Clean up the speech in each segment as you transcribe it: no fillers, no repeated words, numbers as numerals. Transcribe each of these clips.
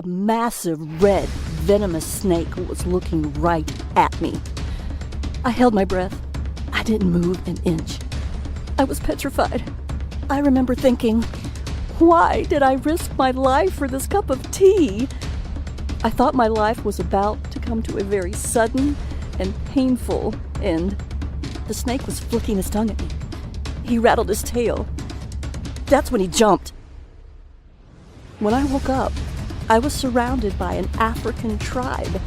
the massive, red, venomous snake was looking right at me. I held my breath. I didn't move an inch. I was petrified. I remember thinking, why did I risk my life for this cup of tea? I thought my life was about to come to a very sudden and painful end. The snake was flicking his tongue at me. He rattled his tail. That's when he jumped. When I woke up, I was surrounded by an African tribe.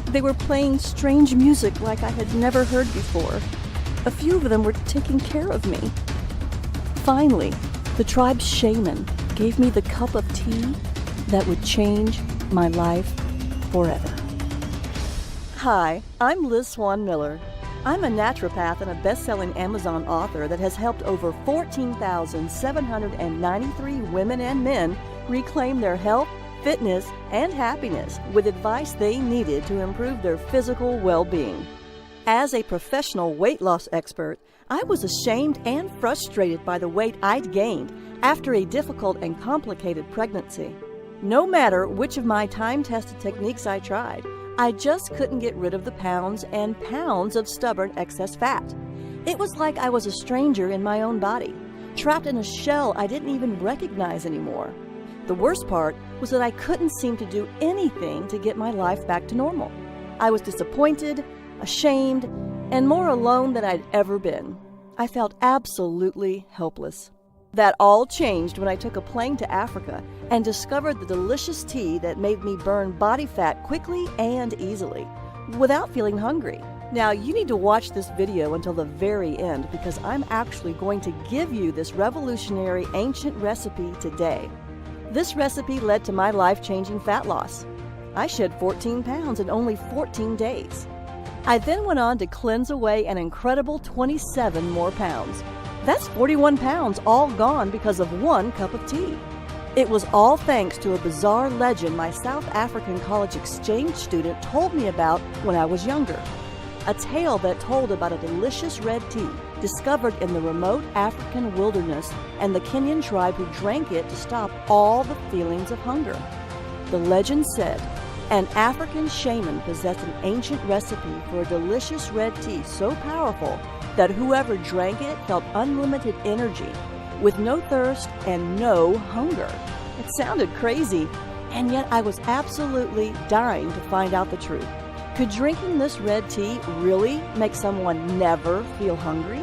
They were playing strange music like I had never heard before. A few of them were taking care of me. Finally, the tribe's shaman gave me the cup of tea that would change my life forever. Hi, I'm Liz Swan Miller. I'm a naturopath and a best-selling Amazon author that has helped over 14,793 women and men reclaim their health, fitness, and happiness with advice they needed to improve their physical well-being. As a professional weight loss expert, I was ashamed and frustrated by the weight I'd gained after a difficult and complicated pregnancy. No matter which of my time-tested techniques I tried, I just couldn't get rid of the pounds and pounds of stubborn excess fat. It was like I was a stranger in my own body, trapped in a shell I didn't even recognize anymore. The worst part was that I couldn't seem to do anything to get my life back to normal. I was disappointed, ashamed, and more alone than I'd ever been. I felt absolutely helpless. That all changed when I took a plane to Africa and discovered the delicious tea that made me burn body fat quickly and easily, without feeling hungry. Now, you need to watch this video until the very end because I'm actually going to give you this revolutionary ancient recipe today. This recipe led to my life-changing fat loss. I shed 14 pounds in only 14 days. I then went on to cleanse away an incredible 27 more pounds. That's 41 pounds all gone because of one cup of tea. It was all thanks to a bizarre legend my South African college exchange student told me about when I was younger. A tale that told about a delicious red tea discovered in the remote African wilderness and the Kenyan tribe who drank it to stop all the feelings of hunger. The legend said an African shaman possessed an ancient recipe for a delicious red tea so powerful that whoever drank it felt unlimited energy, with no thirst and no hunger. It sounded crazy, and yet I was absolutely dying to find out the truth. Could drinking this red tea really make someone never feel hungry?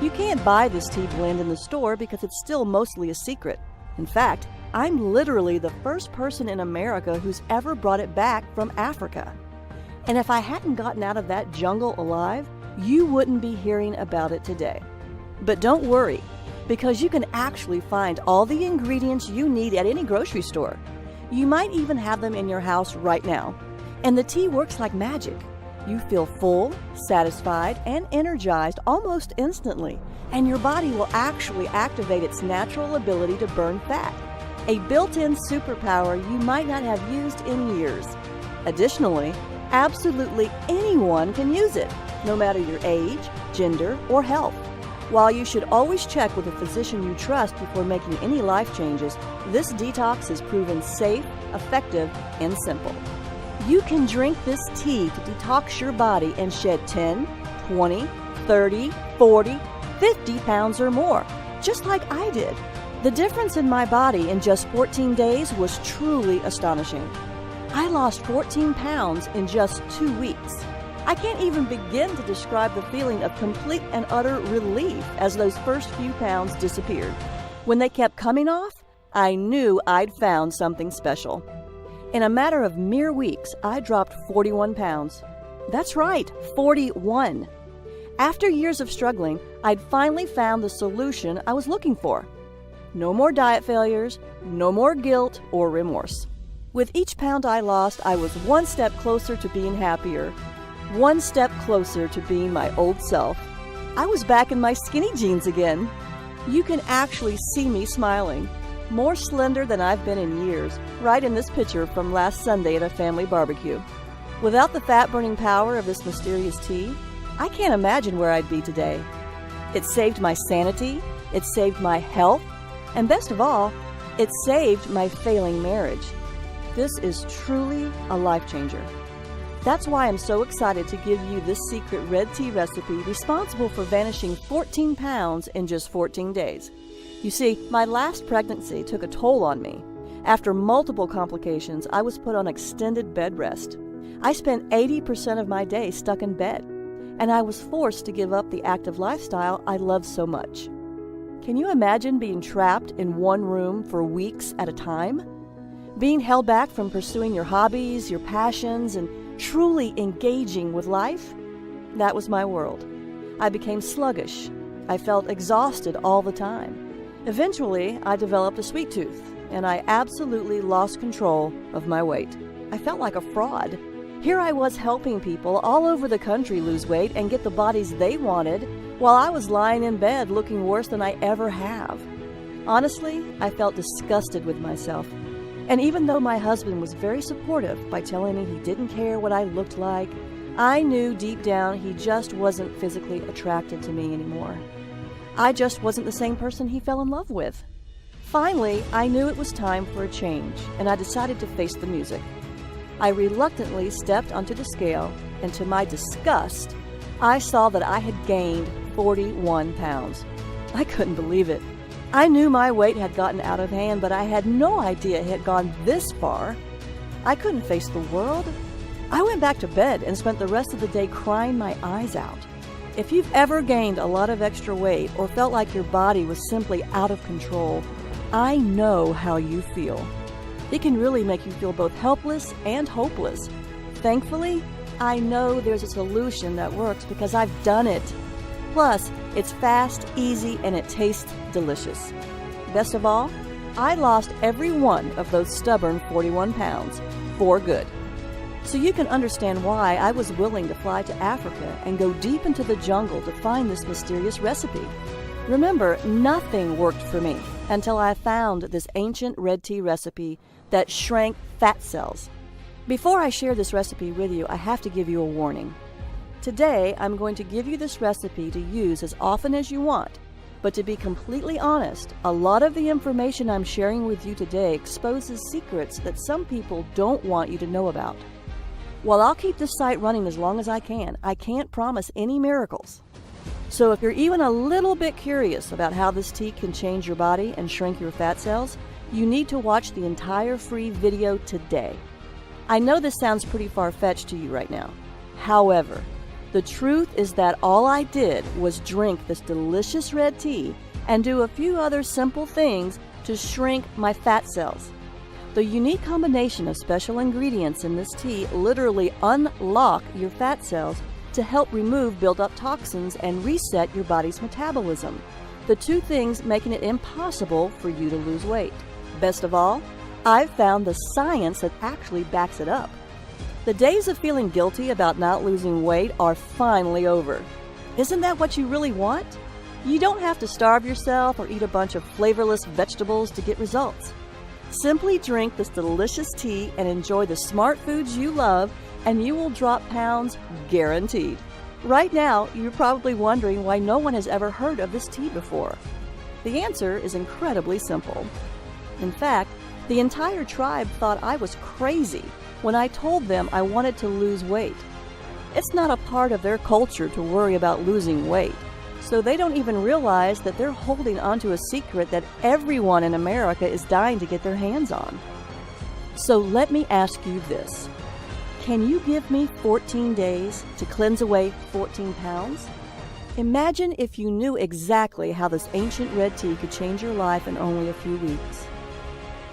You can't buy this tea blend in the store because it's still mostly a secret. In fact, I'm literally the first person in America who's ever brought it back from Africa. And if I hadn't gotten out of that jungle alive, you wouldn't be hearing about it today. But don't worry, because you can actually find all the ingredients you need at any grocery store. You might even have them in your house right now. And the tea works like magic. You feel full, satisfied, and energized almost instantly, and your body will actually activate its natural ability to burn fat, a built-in superpower you might not have used in years. Additionally, absolutely anyone can use it, no matter your age, gender, or health. While you should always check with a physician you trust before making any life changes, this detox is proven safe, effective, and simple. You can drink this tea to detox your body and shed 10, 20, 30, 40, 50 pounds or more, just like I did. The difference in my body in just 14 days was truly astonishing. I lost 14 pounds in just 2 weeks. I can't even begin to describe the feeling of complete and utter relief as those first few pounds disappeared. When they kept coming off, I knew I'd found something special. In a matter of mere weeks, I dropped 41 pounds. That's right, 41. After years of struggling, I'd finally found the solution I was looking for. No more diet failures, no more guilt or remorse. With each pound I lost, I was one step closer to being happier, one step closer to being my old self. I was back in my skinny jeans again. You can actually see me smiling, more slender than I've been in years, right in this picture from last Sunday at a family barbecue. Without the fat-burning power of this mysterious tea, I can't imagine where I'd be today. It saved my sanity, it saved my health, and best of all, it saved my failing marriage. This is truly a life changer. That's why I'm so excited to give you this secret red tea recipe responsible for vanishing 14 pounds in just 14 days. You see, my last pregnancy took a toll on me. After multiple complications, I was put on extended bed rest. I spent 80% of my day stuck in bed, and I was forced to give up the active lifestyle I loved so much. Can you imagine being trapped in one room for weeks at a time? Being held back from pursuing your hobbies, your passions, and truly engaging with life? That was my world. I became sluggish. I felt exhausted all the time. Eventually, I developed a sweet tooth, and I absolutely lost control of my weight. I felt like a fraud. Here I was helping people all over the country lose weight and get the bodies they wanted, while I was lying in bed looking worse than I ever have. Honestly, I felt disgusted with myself. And even though my husband was very supportive by telling me he didn't care what I looked like, I knew deep down he just wasn't physically attracted to me anymore. I just wasn't the same person he fell in love with. Finally, I knew it was time for a change, and I decided to face the music. I reluctantly stepped onto the scale, and to my disgust, I saw that I had gained 41 pounds. I couldn't believe it. I knew my weight had gotten out of hand, but I had no idea it had gone this far. I couldn't face the world. I went back to bed and spent the rest of the day crying my eyes out. If you've ever gained a lot of extra weight or felt like your body was simply out of control, I know how you feel. It can really make you feel both helpless and hopeless. Thankfully, I know there's a solution that works because I've done it. Plus, it's fast, easy, and it tastes delicious. Best of all, I lost every one of those stubborn 41 pounds for good. So you can understand why I was willing to fly to Africa and go deep into the jungle to find this mysterious recipe. Remember, nothing worked for me until I found this ancient red tea recipe that shrank fat cells. Before I share this recipe with you, I have to give you a warning. Today, I'm going to give you this recipe to use as often as you want, but to be completely honest, a lot of the information I'm sharing with you today exposes secrets that some people don't want you to know about. While I'll keep this site running as long as I can't promise any miracles. So if you're even a little bit curious about how this tea can change your body and shrink your fat cells, you need to watch the entire free video today. I know this sounds pretty far-fetched to you right now. However, the truth is that all I did was drink this delicious red tea and do a few other simple things to shrink my fat cells. The unique combination of special ingredients in this tea literally unlock your fat cells to help remove built-up toxins and reset your body's metabolism, the two things making it impossible for you to lose weight. Best of all, I've found the science that actually backs it up. The days of feeling guilty about not losing weight are finally over. Isn't that what you really want? You don't have to starve yourself or eat a bunch of flavorless vegetables to get results. Simply drink this delicious tea and enjoy the smart foods you love, and you will drop pounds guaranteed. Right now, you're probably wondering why no one has ever heard of this tea before. The answer is incredibly simple. In fact, the entire tribe thought I was crazy when I told them I wanted to lose weight. It's not a part of their culture to worry about losing weight, so they don't even realize that they're holding onto a secret that everyone in America is dying to get their hands on. So let me ask you this. Can you give me 14 days to cleanse away 14 pounds? Imagine if you knew exactly how this ancient red tea could change your life in only a few weeks.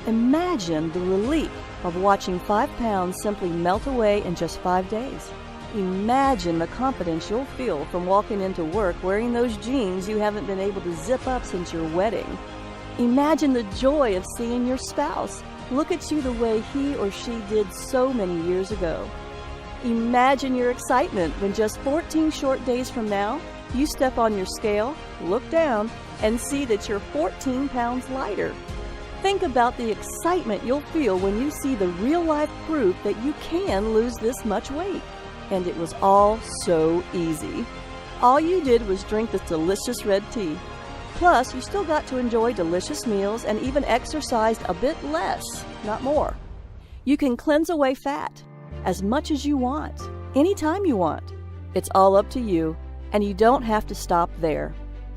Imagine the relief of watching 5 pounds simply melt away in just 5 days. Imagine the confidence you'll feel from walking into work wearing those jeans you haven't been able to zip up since your wedding. Imagine the joy of seeing your spouse look at you the way he or she did so many years ago. Imagine your excitement when just 14 short days from now, you step on your scale, look down, and see that you're 14 pounds lighter. Think about the excitement you'll feel when you see the real-life proof that you can lose this much weight. And it was all so easy. All you did was drink this delicious red tea. Plus, you still got to enjoy delicious meals and even exercised a bit less, not more. You can cleanse away fat as much as you want, anytime you want. It's all up to you, and you don't have to stop there.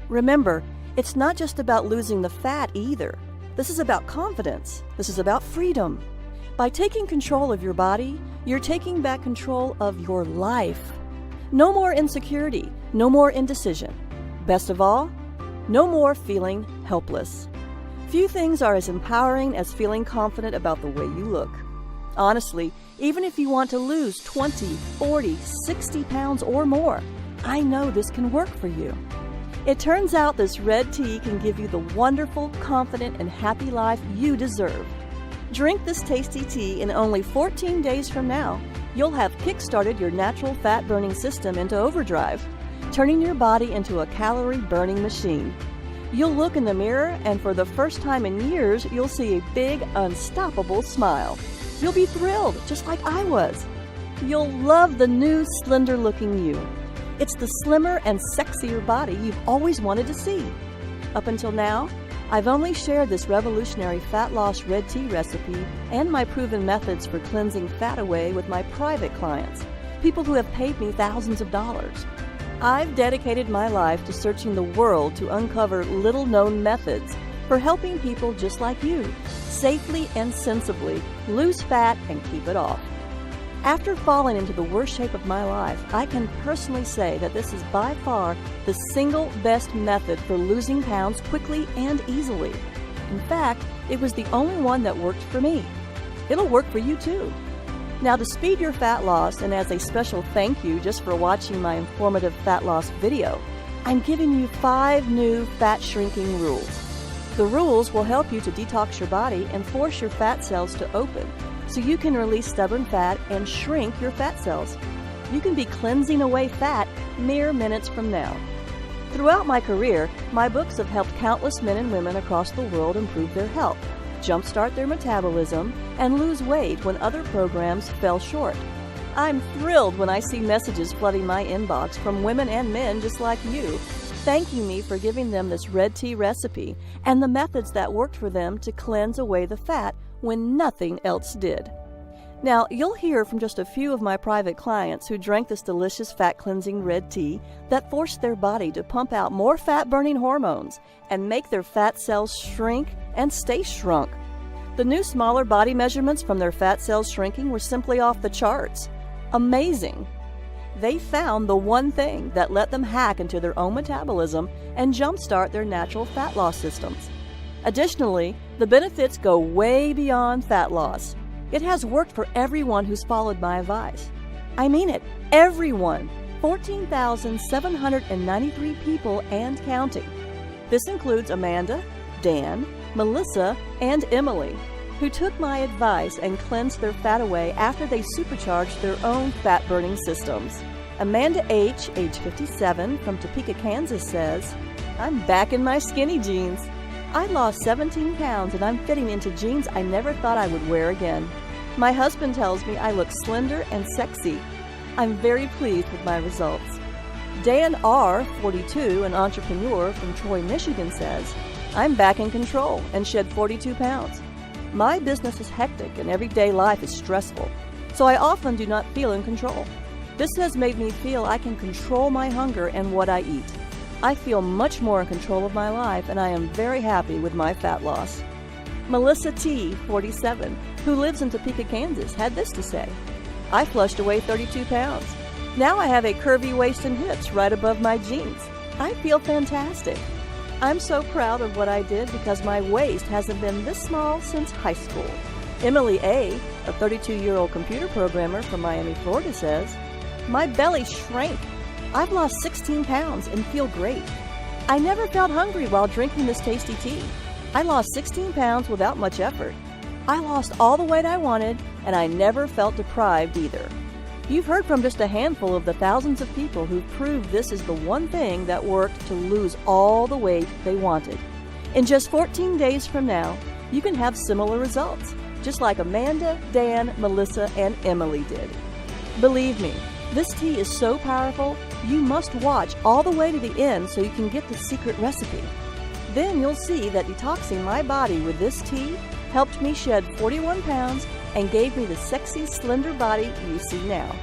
Remember, it's not just about losing the fat either. This is about confidence. This is about freedom. By taking control of your body, you're taking back control of your life. No more insecurity, no more indecision. Best of all, no more feeling helpless. Few things are as empowering as feeling confident about the way you look. Honestly, even if you want to lose 20, 40, 60 pounds or more, I know this can work for you. It turns out this red tea can give you the wonderful, confident, and happy life you deserve. Drink this tasty tea and only 14 days from now, you'll have kick-started your natural fat-burning system into overdrive, turning your body into a calorie-burning machine. You'll look in the mirror, and for the first time in years, you'll see a big, unstoppable smile. You'll be thrilled, just like I was. You'll love the new, slender-looking you. It's the slimmer and sexier body you've always wanted to see. Up until now, I've only shared this revolutionary fat loss red tea recipe and my proven methods for cleansing fat away with my private clients, people who have paid me thousands of dollars. I've dedicated my life to searching the world to uncover little-known methods for helping people just like you safely and sensibly lose fat and keep it off. After falling into the worst shape of my life, I can personally say that this is by far the single best method for losing pounds quickly and easily. In fact, it was the only one that worked for me. It'll work for you too. Now, to speed your fat loss, and as a special thank you just for watching my informative fat loss video, I'm giving you 5 new fat shrinking rules. The rules will help you to detox your body and force your fat cells to open, so you can release stubborn fat and shrink your fat cells. You can be cleansing away fat mere minutes from now. Throughout my career, my books have helped countless men and women across the world improve their health, jumpstart their metabolism, and lose weight when other programs fell short. I'm thrilled when I see messages flooding my inbox from women and men just like you, thanking me for giving them this red tea recipe and the methods that worked for them to cleanse away the fat when nothing else did. Now, you'll hear from just a few of my private clients who drank this delicious fat-cleansing red tea that forced their body to pump out more fat-burning hormones and make their fat cells shrink and stay shrunk. The new smaller body measurements from their fat cells shrinking were simply off the charts. Amazing! They found the one thing that let them hack into their own metabolism and jumpstart their natural fat loss systems. Additionally, the benefits go way beyond fat loss. It has worked for everyone who's followed my advice. I mean it, everyone. 14,793 people and counting. This includes Amanda, Dan, Melissa, and Emily, who took my advice and cleansed their fat away after they supercharged their own fat-burning systems. Amanda H., age 57, from Topeka, Kansas, says, "I'm back in my skinny jeans. I lost 17 pounds and I'm fitting into jeans I never thought I would wear again. My husband tells me I look slender and sexy. I'm very pleased with my results." Dan R., 42, an entrepreneur from Troy, Michigan, says, "I'm back in control and shed 42 pounds. My business is hectic and everyday life is stressful, so I often do not feel in control. This has made me feel I can control my hunger and what I eat. I feel much more in control of my life, and I am very happy with my fat loss." Melissa T., 47, who lives in Topeka, Kansas, had this to say, "I flushed away 32 pounds. Now I have a curvy waist and hips right above my jeans. I feel fantastic. I'm so proud of what I did because my waist hasn't been this small since high school." Emily A., a 32-year-old computer programmer from Miami, Florida, says, "My belly shrank. I've lost 16 pounds and feel great. I never felt hungry while drinking this tasty tea. I lost 16 pounds without much effort. I lost all the weight I wanted, and I never felt deprived either." You've heard from just a handful of the thousands of people who've proved this is the one thing that worked to lose all the weight they wanted. In just 14 days from now, you can have similar results, just like Amanda, Dan, Melissa, and Emily did. Believe me, this tea is so powerful, you must watch all the way to the end so you can get the secret recipe. Then you'll see that detoxing my body with this tea helped me shed 41 pounds, and gave me the sexy, slender body you see now.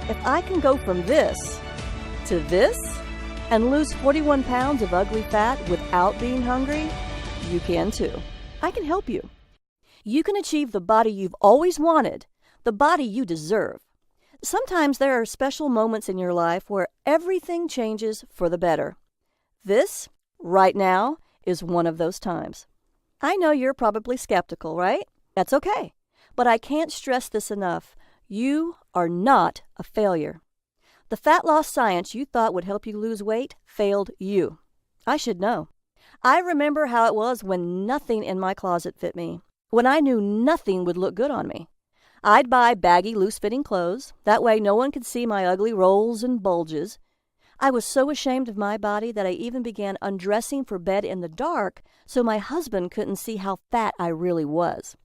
If I can go from this to this and lose 41 pounds of ugly fat without being hungry, you can too. I can help you. You can achieve the body you've always wanted, the body you deserve. Sometimes there are special moments in your life where everything changes for the better. This, right now, is one of those times. I know you're probably skeptical, right? That's okay. But I can't stress this enough. You are not a failure. The fat loss science you thought would help you lose weight failed you. I should know. I remember how it was when nothing in my closet fit me, when I knew nothing would look good on me. I'd buy baggy, loose-fitting clothes. That way no one could see my ugly rolls and bulges. I was so ashamed of my body that I even began undressing for bed in the dark so my husband couldn't see how fat I really was.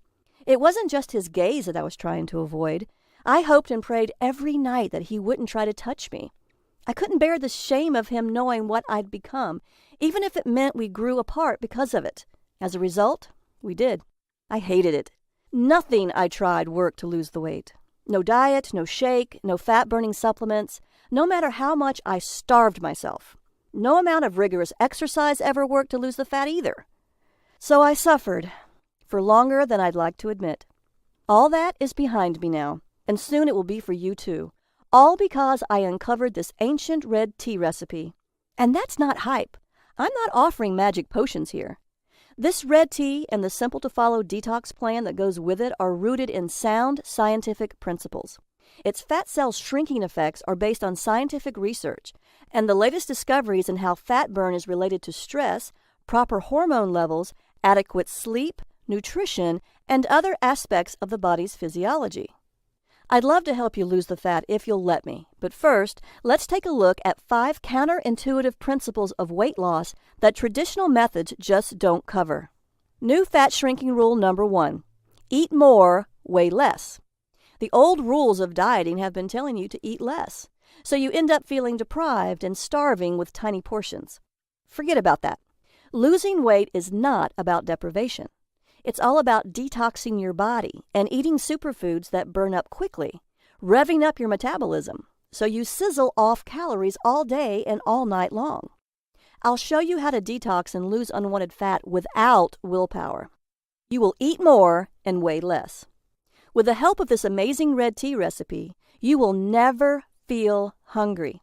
It wasn't just his gaze that I was trying to avoid. I hoped and prayed every night that he wouldn't try to touch me. I couldn't bear the shame of him knowing what I'd become, even if it meant we grew apart because of it. As a result, we did. I hated it. Nothing I tried worked to lose the weight. No diet, no shake, no fat-burning supplements, no matter how much I starved myself. No amount of rigorous exercise ever worked to lose the fat either. So I suffered for longer than I'd like to admit. All that is behind me now, and soon it will be for you too. All because I uncovered this ancient red tea recipe. And that's not hype. I'm not offering magic potions here. This red tea and the simple-to-follow detox plan that goes with it are rooted in sound scientific principles. Its fat cell shrinking effects are based on scientific research, and the latest discoveries in how fat burn is related to stress, proper hormone levels, adequate sleep, nutrition, and other aspects of the body's physiology. I'd love to help you lose the fat if you'll let me, but first, let's take a look at 5 counterintuitive principles of weight loss that traditional methods just don't cover. New fat shrinking rule number 1. Eat more, weigh less. The old rules of dieting have been telling you to eat less, so you end up feeling deprived and starving with tiny portions. Forget about that. Losing weight is not about deprivation. It's all about detoxing your body and eating superfoods that burn up quickly, revving up your metabolism, so you sizzle off calories all day and all night long. I'll show you how to detox and lose unwanted fat without willpower. You will eat more and weigh less. With the help of this amazing red tea recipe, you will never feel hungry.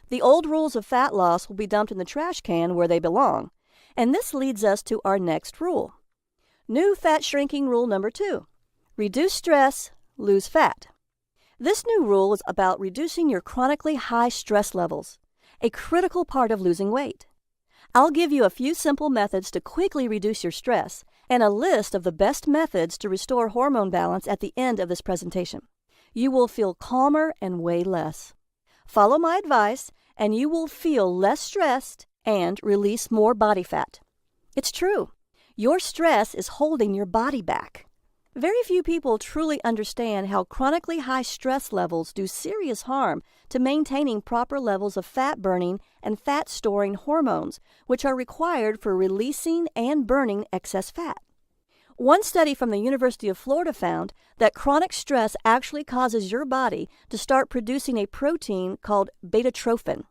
The old rules of fat loss will be dumped in the trash can where they belong, and this leads us to our next rule. New fat shrinking rule number 2. Reduce stress, lose fat. This new rule is about reducing your chronically high stress levels, a critical part of losing weight. I'll give you a few simple methods to quickly reduce your stress and a list of the best methods to restore hormone balance at the end of this presentation. You will feel calmer and weigh less. Follow my advice and you will feel less stressed and release more body fat. It's true. Your stress is holding your body back. Very few people truly understand how chronically high stress levels do serious harm to maintaining proper levels of fat burning and fat storing hormones, which are required for releasing and burning excess fat. One study from the University of Florida found that chronic stress actually causes your body to start producing a protein called beta-trophin.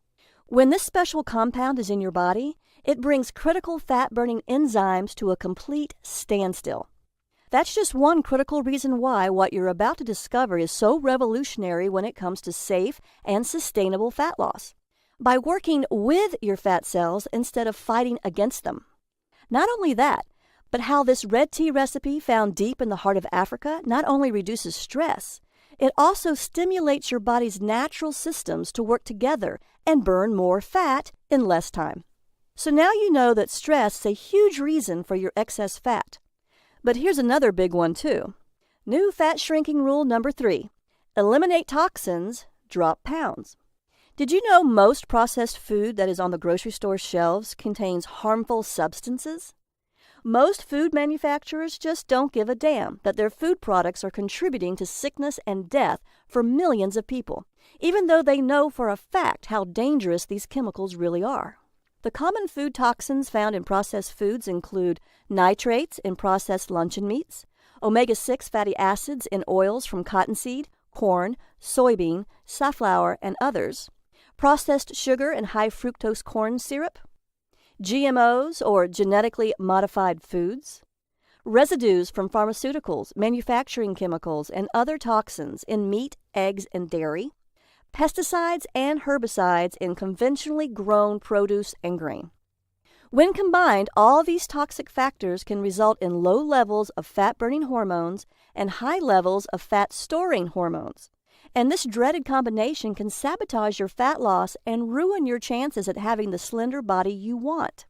When this special compound is in your body, it brings critical fat-burning enzymes to a complete standstill. That's just one critical reason why what you're about to discover is so revolutionary when it comes to safe and sustainable fat loss. By working with your fat cells instead of fighting against them. Not only that, but how this red tea recipe found deep in the heart of Africa not only reduces stress, it also stimulates your body's natural systems to work together and burn more fat in less time. So now you know that stress is a huge reason for your excess fat. But here's another big one too. New fat shrinking rule number 3. Eliminate toxins, drop pounds. Did you know most processed food that is on the grocery store shelves contains harmful substances? Most food manufacturers just don't give a damn that their food products are contributing to sickness and death for millions of people, even though they know for a fact how dangerous these chemicals really are. The common food toxins found in processed foods include nitrates in processed luncheon meats, omega-6 fatty acids in oils from cottonseed, corn, soybean, safflower, and others, processed sugar and high fructose corn syrup, GMOs or genetically modified foods, residues from pharmaceuticals, manufacturing chemicals, and other toxins in meat, eggs, and dairy, pesticides and herbicides in conventionally grown produce and grain. When combined, all these toxic factors can result in low levels of fat-burning hormones and high levels of fat-storing hormones. And this dreaded combination can sabotage your fat loss and ruin your chances at having the slender body you want.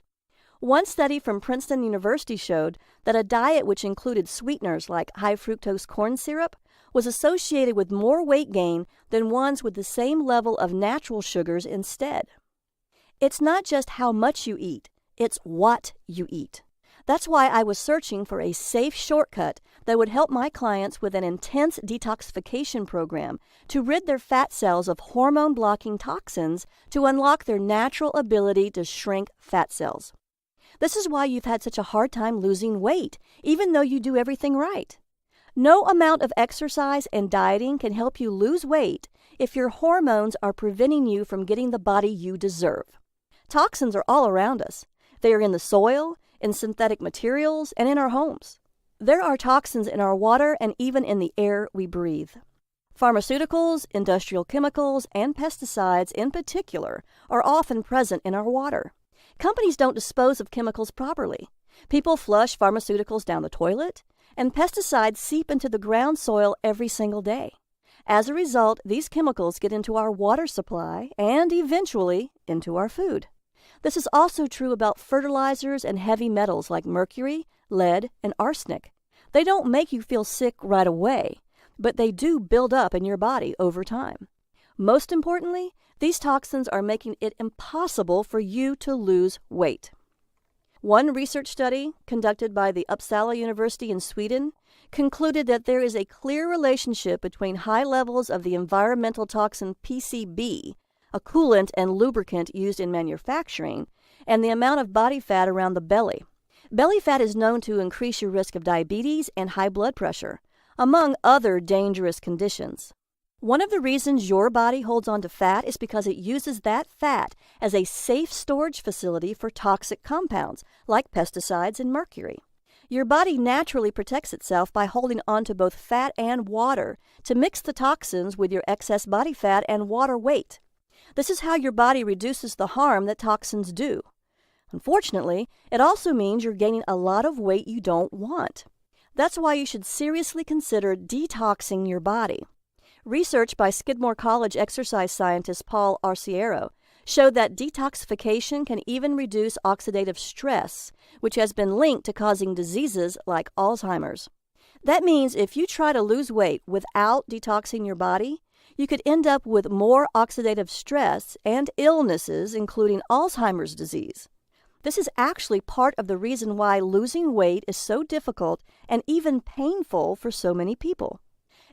One study from Princeton University showed that a diet which included sweeteners like high fructose corn syrup was associated with more weight gain than ones with the same level of natural sugars instead. It's not just how much you eat, it's what you eat. That's why I was searching for a safe shortcut that would help my clients with an intense detoxification program to rid their fat cells of hormone-blocking toxins to unlock their natural ability to shrink fat cells. This is why you've had such a hard time losing weight, even though you do everything right. No amount of exercise and dieting can help you lose weight if your hormones are preventing you from getting the body you deserve. Toxins are all around us. They are in the soil, in synthetic materials, and in our homes. There are toxins in our water and even in the air we breathe. Pharmaceuticals, industrial chemicals, and pesticides in particular are often present in our water. Companies don't dispose of chemicals properly. People flush pharmaceuticals down the toilet, and pesticides seep into the ground soil every single day. As a result, these chemicals get into our water supply and eventually into our food. This is also true about fertilizers and heavy metals like mercury, lead, and arsenic. They don't make you feel sick right away, but they do build up in your body over time. Most importantly, these toxins are making it impossible for you to lose weight. One research study conducted by the Uppsala University in Sweden concluded that there is a clear relationship between high levels of the environmental toxin PCB, a coolant and lubricant used in manufacturing, and the amount of body fat around the belly. Belly fat is known to increase your risk of diabetes and high blood pressure, among other dangerous conditions. One of the reasons your body holds on to fat is because it uses that fat as a safe storage facility for toxic compounds like pesticides and mercury. Your body naturally protects itself by holding on to both fat and water to mix the toxins with your excess body fat and water weight. This is how your body reduces the harm that toxins do. Unfortunately, it also means you're gaining a lot of weight you don't want. That's why you should seriously consider detoxing your body. Research by Skidmore College exercise scientist Paul Arciero showed that detoxification can even reduce oxidative stress, which has been linked to causing diseases like Alzheimer's. That means if you try to lose weight without detoxing your body, you could end up with more oxidative stress and illnesses, including Alzheimer's disease. This is actually part of the reason why losing weight is so difficult and even painful for so many people.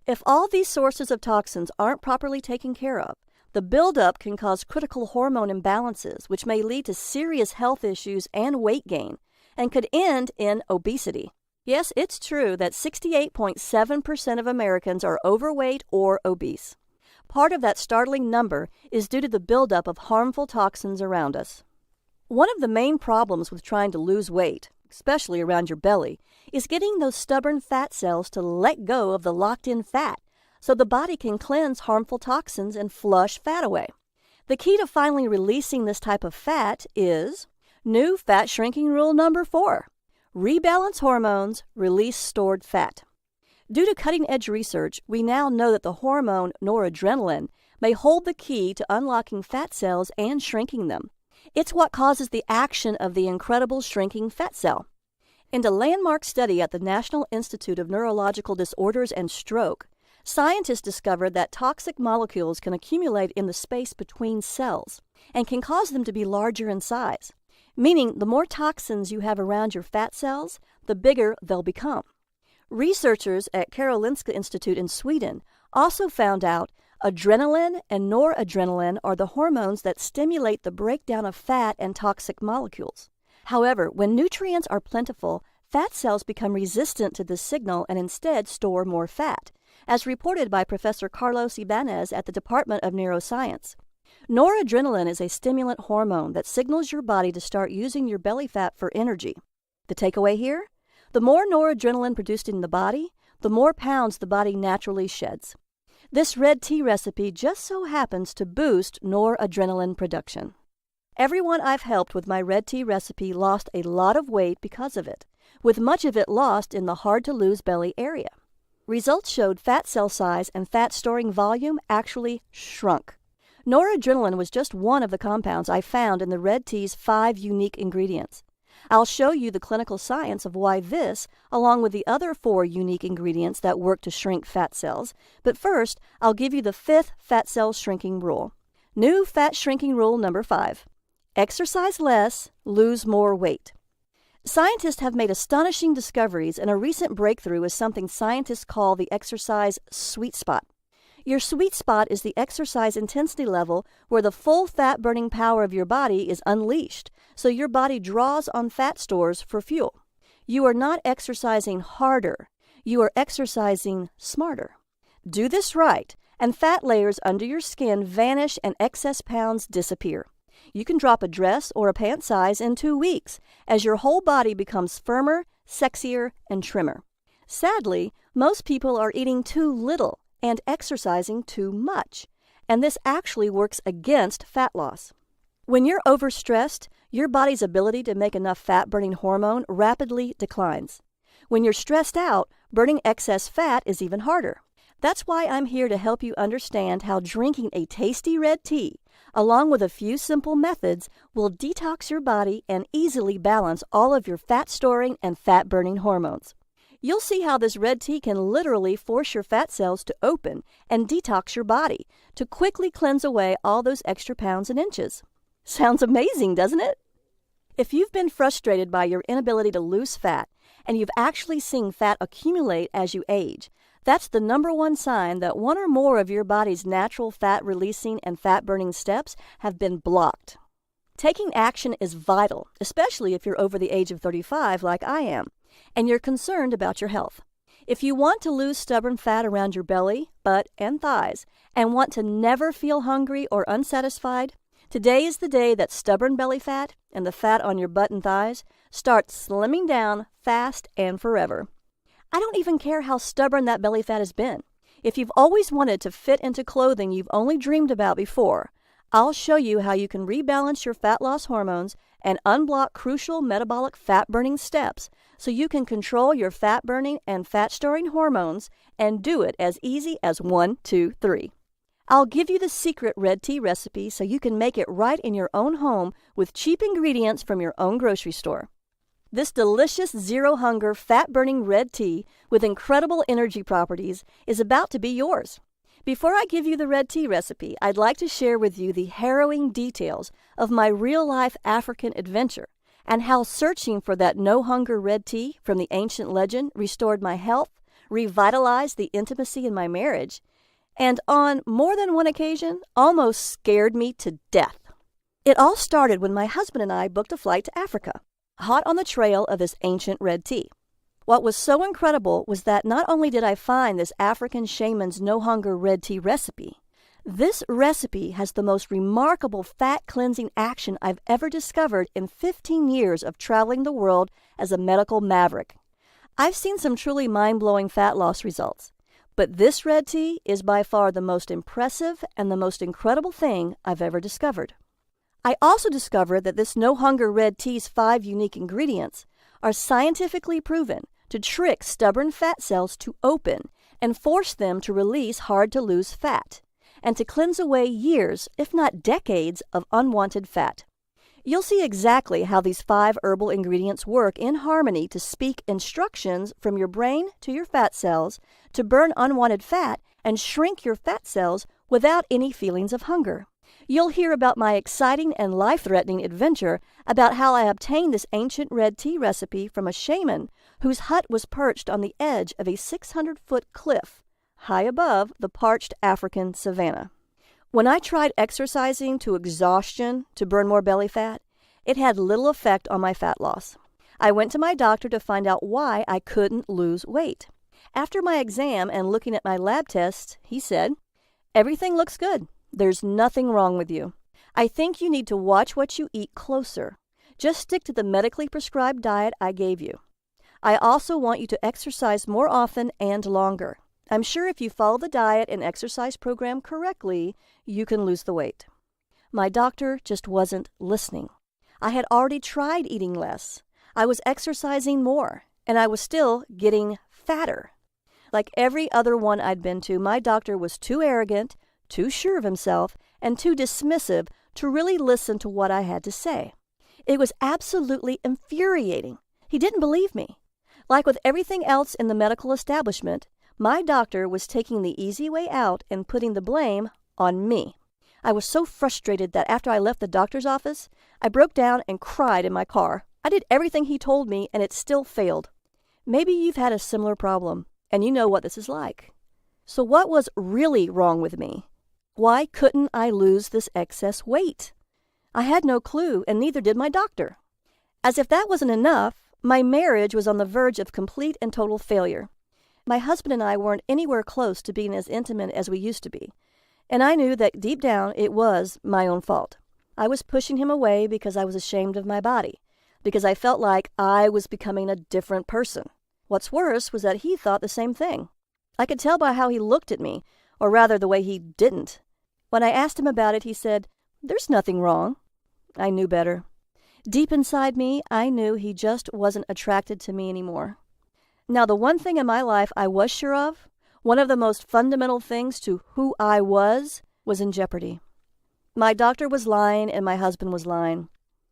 If all these sources of toxins aren't properly taken care of, the buildup can cause critical hormone imbalances, which may lead to serious health issues and weight gain, and could end in obesity. Yes, it's true that 68.7% of Americans are overweight or obese. Part of that startling number is due to the buildup of harmful toxins around us. One of the main problems with trying to lose weight, especially around your belly, is getting those stubborn fat cells to let go of the locked-in fat so the body can cleanse harmful toxins and flush fat away. The key to finally releasing this type of fat is new fat shrinking rule number 4. Rebalance hormones, release stored fat. Due to cutting-edge research, we now know that the hormone noradrenaline may hold the key to unlocking fat cells and shrinking them. It's what causes the action of the incredible shrinking fat cell. In a landmark study at the National Institute of Neurological Disorders and Stroke, scientists discovered that toxic molecules can accumulate in the space between cells and can cause them to be larger in size, meaning the more toxins you have around your fat cells, the bigger they'll become. Researchers at Karolinska Institute in Sweden also found out Adrenaline and noradrenaline are the hormones that stimulate the breakdown of fat and toxic molecules. However, when nutrients are plentiful, fat cells become resistant to this signal and instead store more fat, as reported by Professor Carlos Ibanez at the Department of Neuroscience. Noradrenaline is a stimulant hormone that signals your body to start using your belly fat for energy. The takeaway here? The more noradrenaline produced in the body, the more pounds the body naturally sheds. This red tea recipe just so happens to boost noradrenaline production. Everyone I've helped with my red tea recipe lost a lot of weight because of it, with much of it lost in the hard-to-lose belly area. Results showed fat cell size and fat storing volume actually shrunk. Noradrenaline was just one of the compounds I found in the red tea's 5 unique ingredients. I'll show you the clinical science of why this, along with the other 4 unique ingredients that work to shrink fat cells, but first, I'll give you the 5th fat cell shrinking rule. New fat shrinking rule number 5. Exercise less, lose more weight. Scientists have made astonishing discoveries, and a recent breakthrough is something scientists call the exercise sweet spot. Your sweet spot is the exercise intensity level where the full fat-burning power of your body is unleashed, so your body draws on fat stores for fuel. You are not exercising harder, you are exercising smarter. Do this right, and fat layers under your skin vanish and excess pounds disappear. You can drop a dress or a pant size in 2 weeks as your whole body becomes firmer, sexier, and trimmer. Sadly, most people are eating too little and exercising too much, and this actually works against fat loss. When you're overstressed, your body's ability to make enough fat-burning hormone rapidly declines. When you're stressed out, burning excess fat is even harder. That's why I'm here to help you understand how drinking a tasty red tea, along with a few simple methods, will detox your body and easily balance all of your fat-storing and fat-burning hormones. You'll see how this red tea can literally force your fat cells to open and detox your body to quickly cleanse away all those extra pounds and inches. Sounds amazing, doesn't it? If you've been frustrated by your inability to lose fat, and you've actually seen fat accumulate as you age, that's the number one sign that one or more of your body's natural fat-releasing and fat-burning steps have been blocked. Taking action is vital, especially if you're over the age of 35 like I am, and you're concerned about your health. If you want to lose stubborn fat around your belly, butt, and thighs, and want to never feel hungry or unsatisfied, today is the day that stubborn belly fat and the fat on your butt and thighs start slimming down fast and forever. I don't even care how stubborn that belly fat has been. If you've always wanted to fit into clothing you've only dreamed about before, I'll show you how you can rebalance your fat loss hormones and unblock crucial metabolic fat-burning steps so you can control your fat-burning and fat-storing hormones and do it as easy as 1, 2, 3. I'll give you the secret red tea recipe so you can make it right in your own home with cheap ingredients from your own grocery store. This delicious zero-hunger, fat-burning red tea with incredible energy properties is about to be yours. Before I give you the red tea recipe, I'd like to share with you the harrowing details of my real-life African adventure and how searching for that no-hunger red tea from the ancient legend restored my health, revitalized the intimacy in my marriage, and on more than one occasion, almost scared me to death. It all started when my husband and I booked a flight to Africa, hot on the trail of this ancient red tea. What was so incredible was that not only did I find this African shaman's no-hunger red tea recipe, this recipe has the most remarkable fat-cleansing action I've ever discovered in 15 years of traveling the world as a medical maverick. I've seen some truly mind-blowing fat loss results, but this red tea is by far the most impressive and the most incredible thing I've ever discovered. I also discovered that this no-hunger red tea's 5 unique ingredients are scientifically proven to trick stubborn fat cells to open and force them to release hard-to-lose fat, and to cleanse away years, if not decades, of unwanted fat. You'll see exactly how these 5 herbal ingredients work in harmony to speak instructions from your brain to your fat cells to burn unwanted fat and shrink your fat cells without any feelings of hunger. You'll hear about my exciting and life-threatening adventure about how I obtained this ancient red tea recipe from a shaman whose hut was perched on the edge of a 600-foot cliff high above the parched African savanna. When I tried exercising to exhaustion to burn more belly fat, it had little effect on my fat loss. I went to my doctor to find out why I couldn't lose weight. After my exam and looking at my lab tests, he said, "Everything looks good. There's nothing wrong with you. I think you need to watch what you eat closer. Just stick to the medically prescribed diet I gave you. I also want you to exercise more often and longer. I'm sure if you follow the diet and exercise program correctly, you can lose the weight." My doctor just wasn't listening. I had already tried eating less. I was exercising more, and I was still getting fatter. Like every other one I'd been to, my doctor was too arrogant, too sure of himself, and too dismissive to really listen to what I had to say. It was absolutely infuriating. He didn't believe me. Like with everything else in the medical establishment, my doctor was taking the easy way out and putting the blame on me. I was so frustrated that after I left the doctor's office, I broke down and cried in my car. I did everything he told me, and it still failed. Maybe you've had a similar problem, and you know what this is like. So what was really wrong with me? Why couldn't I lose this excess weight? I had no clue, and neither did my doctor. As if that wasn't enough, my marriage was on the verge of complete and total failure. My husband and I weren't anywhere close to being as intimate as we used to be, and I knew that deep down it was my own fault. I was pushing him away because I was ashamed of my body, because I felt like I was becoming a different person. What's worse was that he thought the same thing. I could tell by how he looked at me, or rather the way he didn't. When I asked him about it, he said, "There's nothing wrong." I knew better. Deep inside me, I knew he just wasn't attracted to me anymore. Now, the one thing in my life I was sure of, one of the most fundamental things to who I was in jeopardy. My doctor was lying and my husband was lying.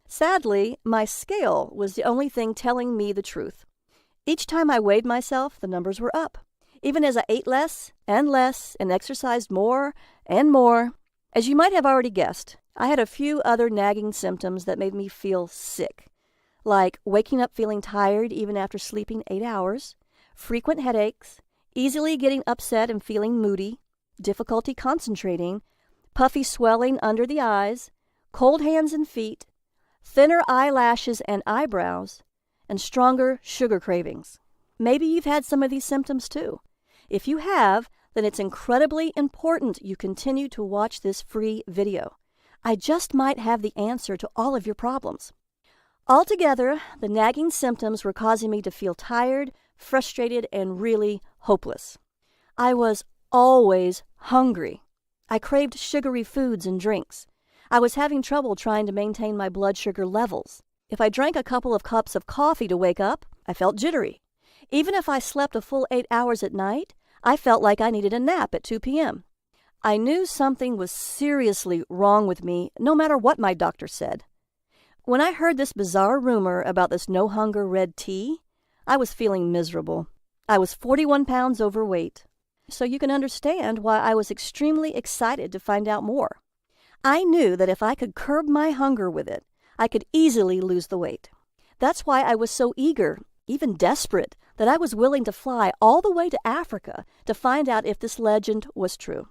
Sadly, my scale was the only thing telling me the truth. Each time I weighed myself, the numbers were up, even as I ate less and exercised more and more. As you might have already guessed, I had a few other nagging symptoms that made me feel sick, like waking up feeling tired even after sleeping 8 hours, frequent headaches, easily getting upset and feeling moody, difficulty concentrating, puffy swelling under the eyes, cold hands and feet, thinner eyelashes and eyebrows, and stronger sugar cravings. Maybe you've had some of these symptoms too. If you have, then it's incredibly important you continue to watch this free video. I just might have the answer to all of your problems. Altogether, the nagging symptoms were causing me to feel tired, frustrated, and really hopeless. I was always hungry. I craved sugary foods and drinks. I was having trouble trying to maintain my blood sugar levels. If I drank a couple of cups of coffee to wake up, I felt jittery. Even if I slept a full 8 hours at night, I felt like I needed a nap at 2 p.m. I knew something was seriously wrong with me, no matter what my doctor said. When I heard this bizarre rumor about this no-hunger red tea, I was feeling miserable. I was 41 pounds overweight. So you can understand why I was extremely excited to find out more. I knew that if I could curb my hunger with it, I could easily lose the weight. That's why I was so eager, even desperate, that I was willing to fly all the way to Africa to find out if this legend was true.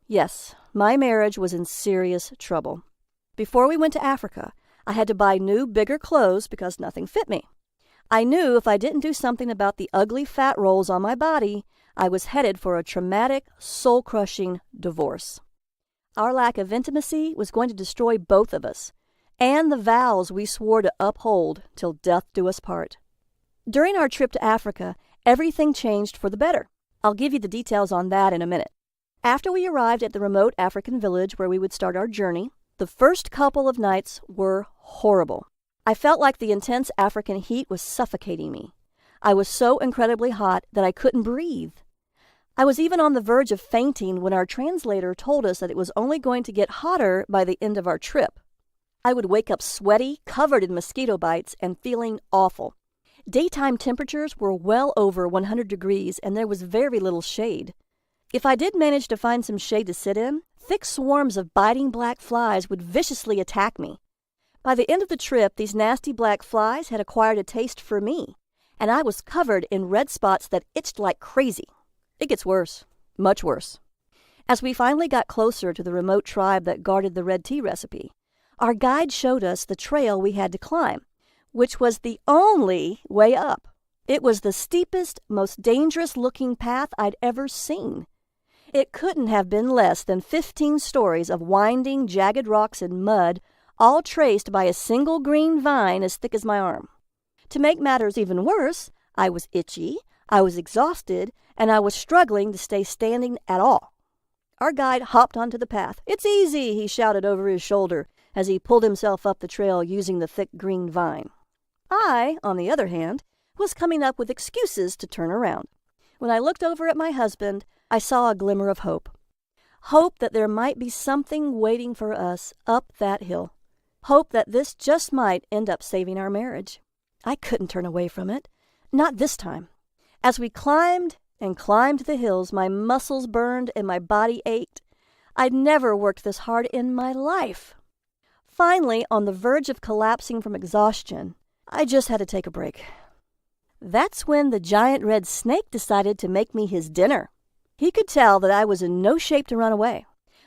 Yes, my marriage was in serious trouble. Before we went to Africa, I had to buy new, bigger clothes because nothing fit me. I knew if I didn't do something about the ugly fat rolls on my body, I was headed for a traumatic, soul-crushing divorce. Our lack of intimacy was going to destroy both of us, and the vows we swore to uphold till death do us part. During our trip to Africa, everything changed for the better. I'll give you the details on that in a minute. After we arrived at the remote African village where we would start our journey, the first couple of nights were horrible. I felt like the intense African heat was suffocating me. I was so incredibly hot that I couldn't breathe. I was even on the verge of fainting when our translator told us that it was only going to get hotter by the end of our trip. I would wake up sweaty, covered in mosquito bites, and feeling awful. Daytime temperatures were well over 100 degrees, and there was very little shade. If I did manage to find some shade to sit in, thick swarms of biting black flies would viciously attack me. By the end of the trip, these nasty black flies had acquired a taste for me, and I was covered in red spots that itched like crazy. It gets worse. much worse. As we finally got closer to the remote tribe that guarded the red tea recipe, our guide showed us the trail we had to climb, which was the only way up. It was the steepest, most dangerous-looking path I'd ever seen. It couldn't have been less than 15 stories of winding, jagged rocks and mud, all traced by a single green vine as thick as my arm. To make matters even worse, I was itchy, I was exhausted, and I was struggling to stay standing at all. Our guide hopped onto the path. "It's easy," he shouted over his shoulder as he pulled himself up the trail using the thick green vine. I, on the other hand, was coming up with excuses to turn around. When I looked over at my husband, I saw a glimmer of hope. Hope that there might be something waiting for us up that hill. Hope that this just might end up saving our marriage. I couldn't turn away from it. Not this time. As we climbed and climbed the hills, my muscles burned and my body ached. I'd never worked this hard in my life. Finally, on the verge of collapsing from exhaustion, I just had to take a break. That's when the giant red snake decided to make me his dinner. He could tell that I was in no shape to run away.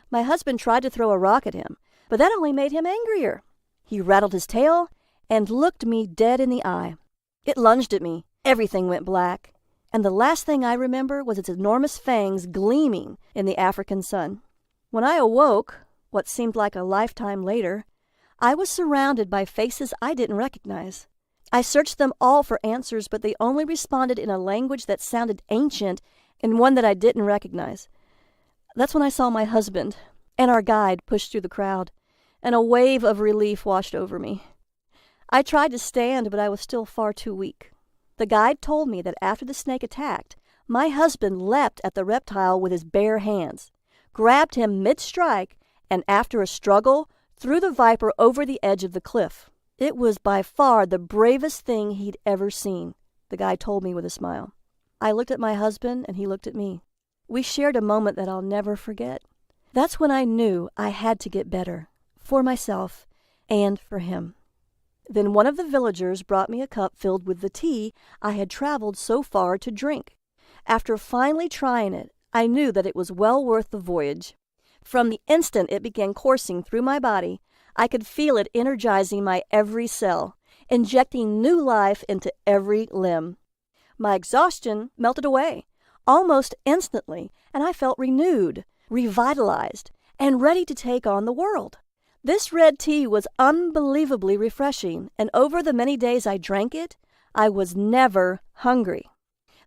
My husband tried to throw a rock at him, but that only made him angrier. He rattled his tail and looked me dead in the eye. It lunged at me. Everything went black, and the last thing I remember was its enormous fangs gleaming in the African sun. When I awoke, what seemed like a lifetime later, I was surrounded by faces I didn't recognize. I searched them all for answers, but they only responded in a language that sounded ancient and one that I didn't recognize. That's when I saw my husband and our guide push through the crowd, and a wave of relief washed over me. I tried to stand, but I was still far too weak. The guide told me that after the snake attacked, my husband leapt at the reptile with his bare hands, grabbed him mid-strike, and after a struggle, threw the viper over the edge of the cliff. It was by far the bravest thing he'd ever seen, the guy told me with a smile. I looked at my husband, and he looked at me. We shared a moment that I'll never forget. That's when I knew I had to get better, for myself and for him. Then one of the villagers brought me a cup filled with the tea I had traveled so far to drink. After finally trying it, I knew that it was well worth the voyage. From the instant it began coursing through my body, I could feel it energizing my every cell, injecting new life into every limb. My exhaustion melted away, almost instantly, and I felt renewed, revitalized, and ready to take on the world. This red tea was unbelievably refreshing, and over the many days I drank it, I was never hungry.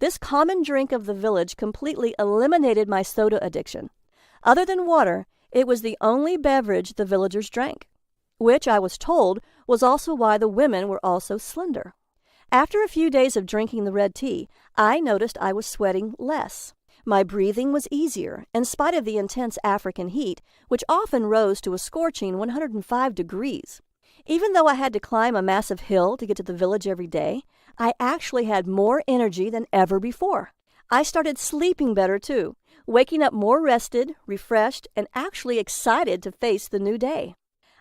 This common drink of the village completely eliminated my soda addiction. Other than water, it was the only beverage the villagers drank, which I was told was also why the women were also slender. After a few days of drinking the red tea, I noticed I was sweating less. My breathing was easier, in spite of the intense African heat, which often rose to a scorching 105 degrees. Even though I had to climb a massive hill to get to the village every day, I actually had more energy than ever before. I started sleeping better, too, waking up more rested, refreshed, and actually excited to face the new day.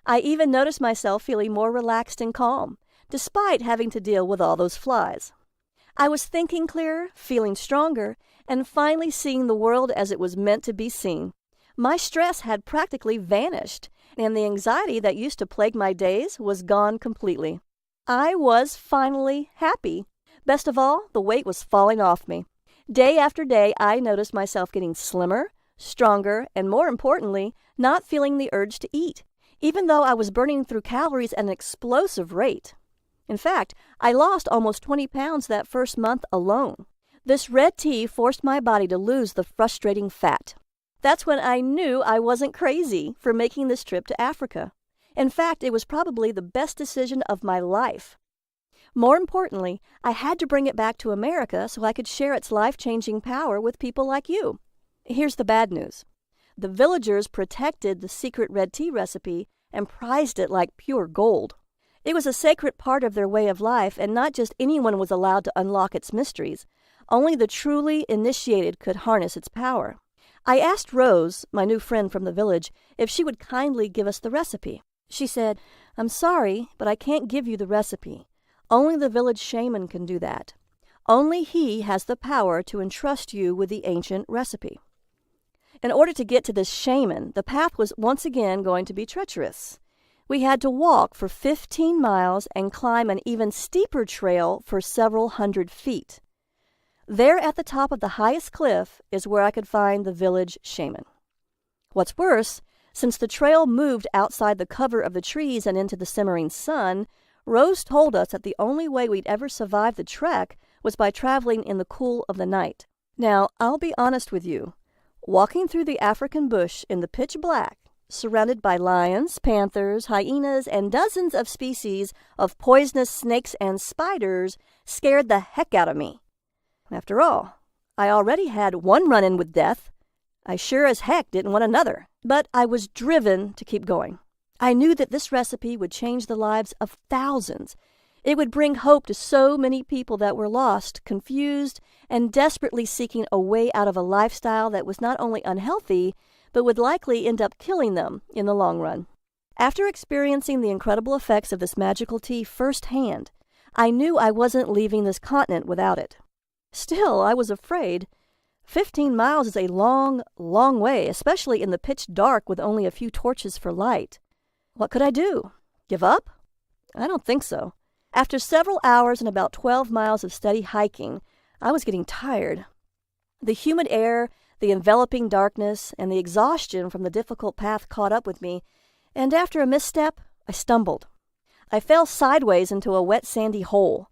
I even noticed myself feeling more relaxed and calm, despite having to deal with all those flies. I was thinking clearer, feeling stronger, and finally seeing the world as it was meant to be seen. My stress had practically vanished, and the anxiety that used to plague my days was gone completely. I was finally happy. Best of all, the weight was falling off me. Day after day, I noticed myself getting slimmer, stronger, and more importantly, not feeling the urge to eat, even though I was burning through calories at an explosive rate. In fact, I lost almost 20 pounds that first month alone. This red tea forced my body to lose the frustrating fat. That's when I knew I wasn't crazy for making this trip to Africa. In fact, it was probably the best decision of my life. More importantly, I had to bring it back to America so I could share its life-changing power with people like you. Here's the bad news. The villagers protected the secret red tea recipe and prized it like pure gold. It was a sacred part of their way of life, and not just anyone was allowed to unlock its mysteries. Only the truly initiated could harness its power. I asked Rose, my new friend from the village, if she would kindly give us the recipe. She said, "I'm sorry, but I can't give you the recipe. Only the village shaman can do that. Only he has the power to entrust you with the ancient recipe." In order to get to this shaman, the path was once again going to be treacherous. We had to walk for 15 miles and climb an even steeper trail for several hundred feet. There at the top of the highest cliff is where I could find the village shaman. What's worse, since the trail moved outside the cover of the trees and into the simmering sun, Rose told us that the only way we'd ever survive the trek was by traveling in the cool of the night. Now, I'll be honest with you. Walking through the African bush in the pitch black, surrounded by lions, panthers, hyenas, and dozens of species of poisonous snakes and spiders, scared the heck out of me. After all, I already had one run-in with death. I sure as heck didn't want another, but I was driven to keep going. I knew that this recipe would change the lives of thousands. It would bring hope to so many people that were lost, confused, and desperately seeking a way out of a lifestyle that was not only unhealthy, but would likely end up killing them in the long run. After experiencing the incredible effects of this magical tea firsthand, I knew I wasn't leaving this continent without it. Still, I was afraid. 15 miles is a long, long way, especially in the pitch dark with only a few torches for light. What could I do? Give up? I don't think so. After several hours and about 12 miles of steady hiking, I was getting tired. The humid air, the enveloping darkness, and the exhaustion from the difficult path caught up with me, and after a misstep, I stumbled. I fell sideways into a wet sandy hole.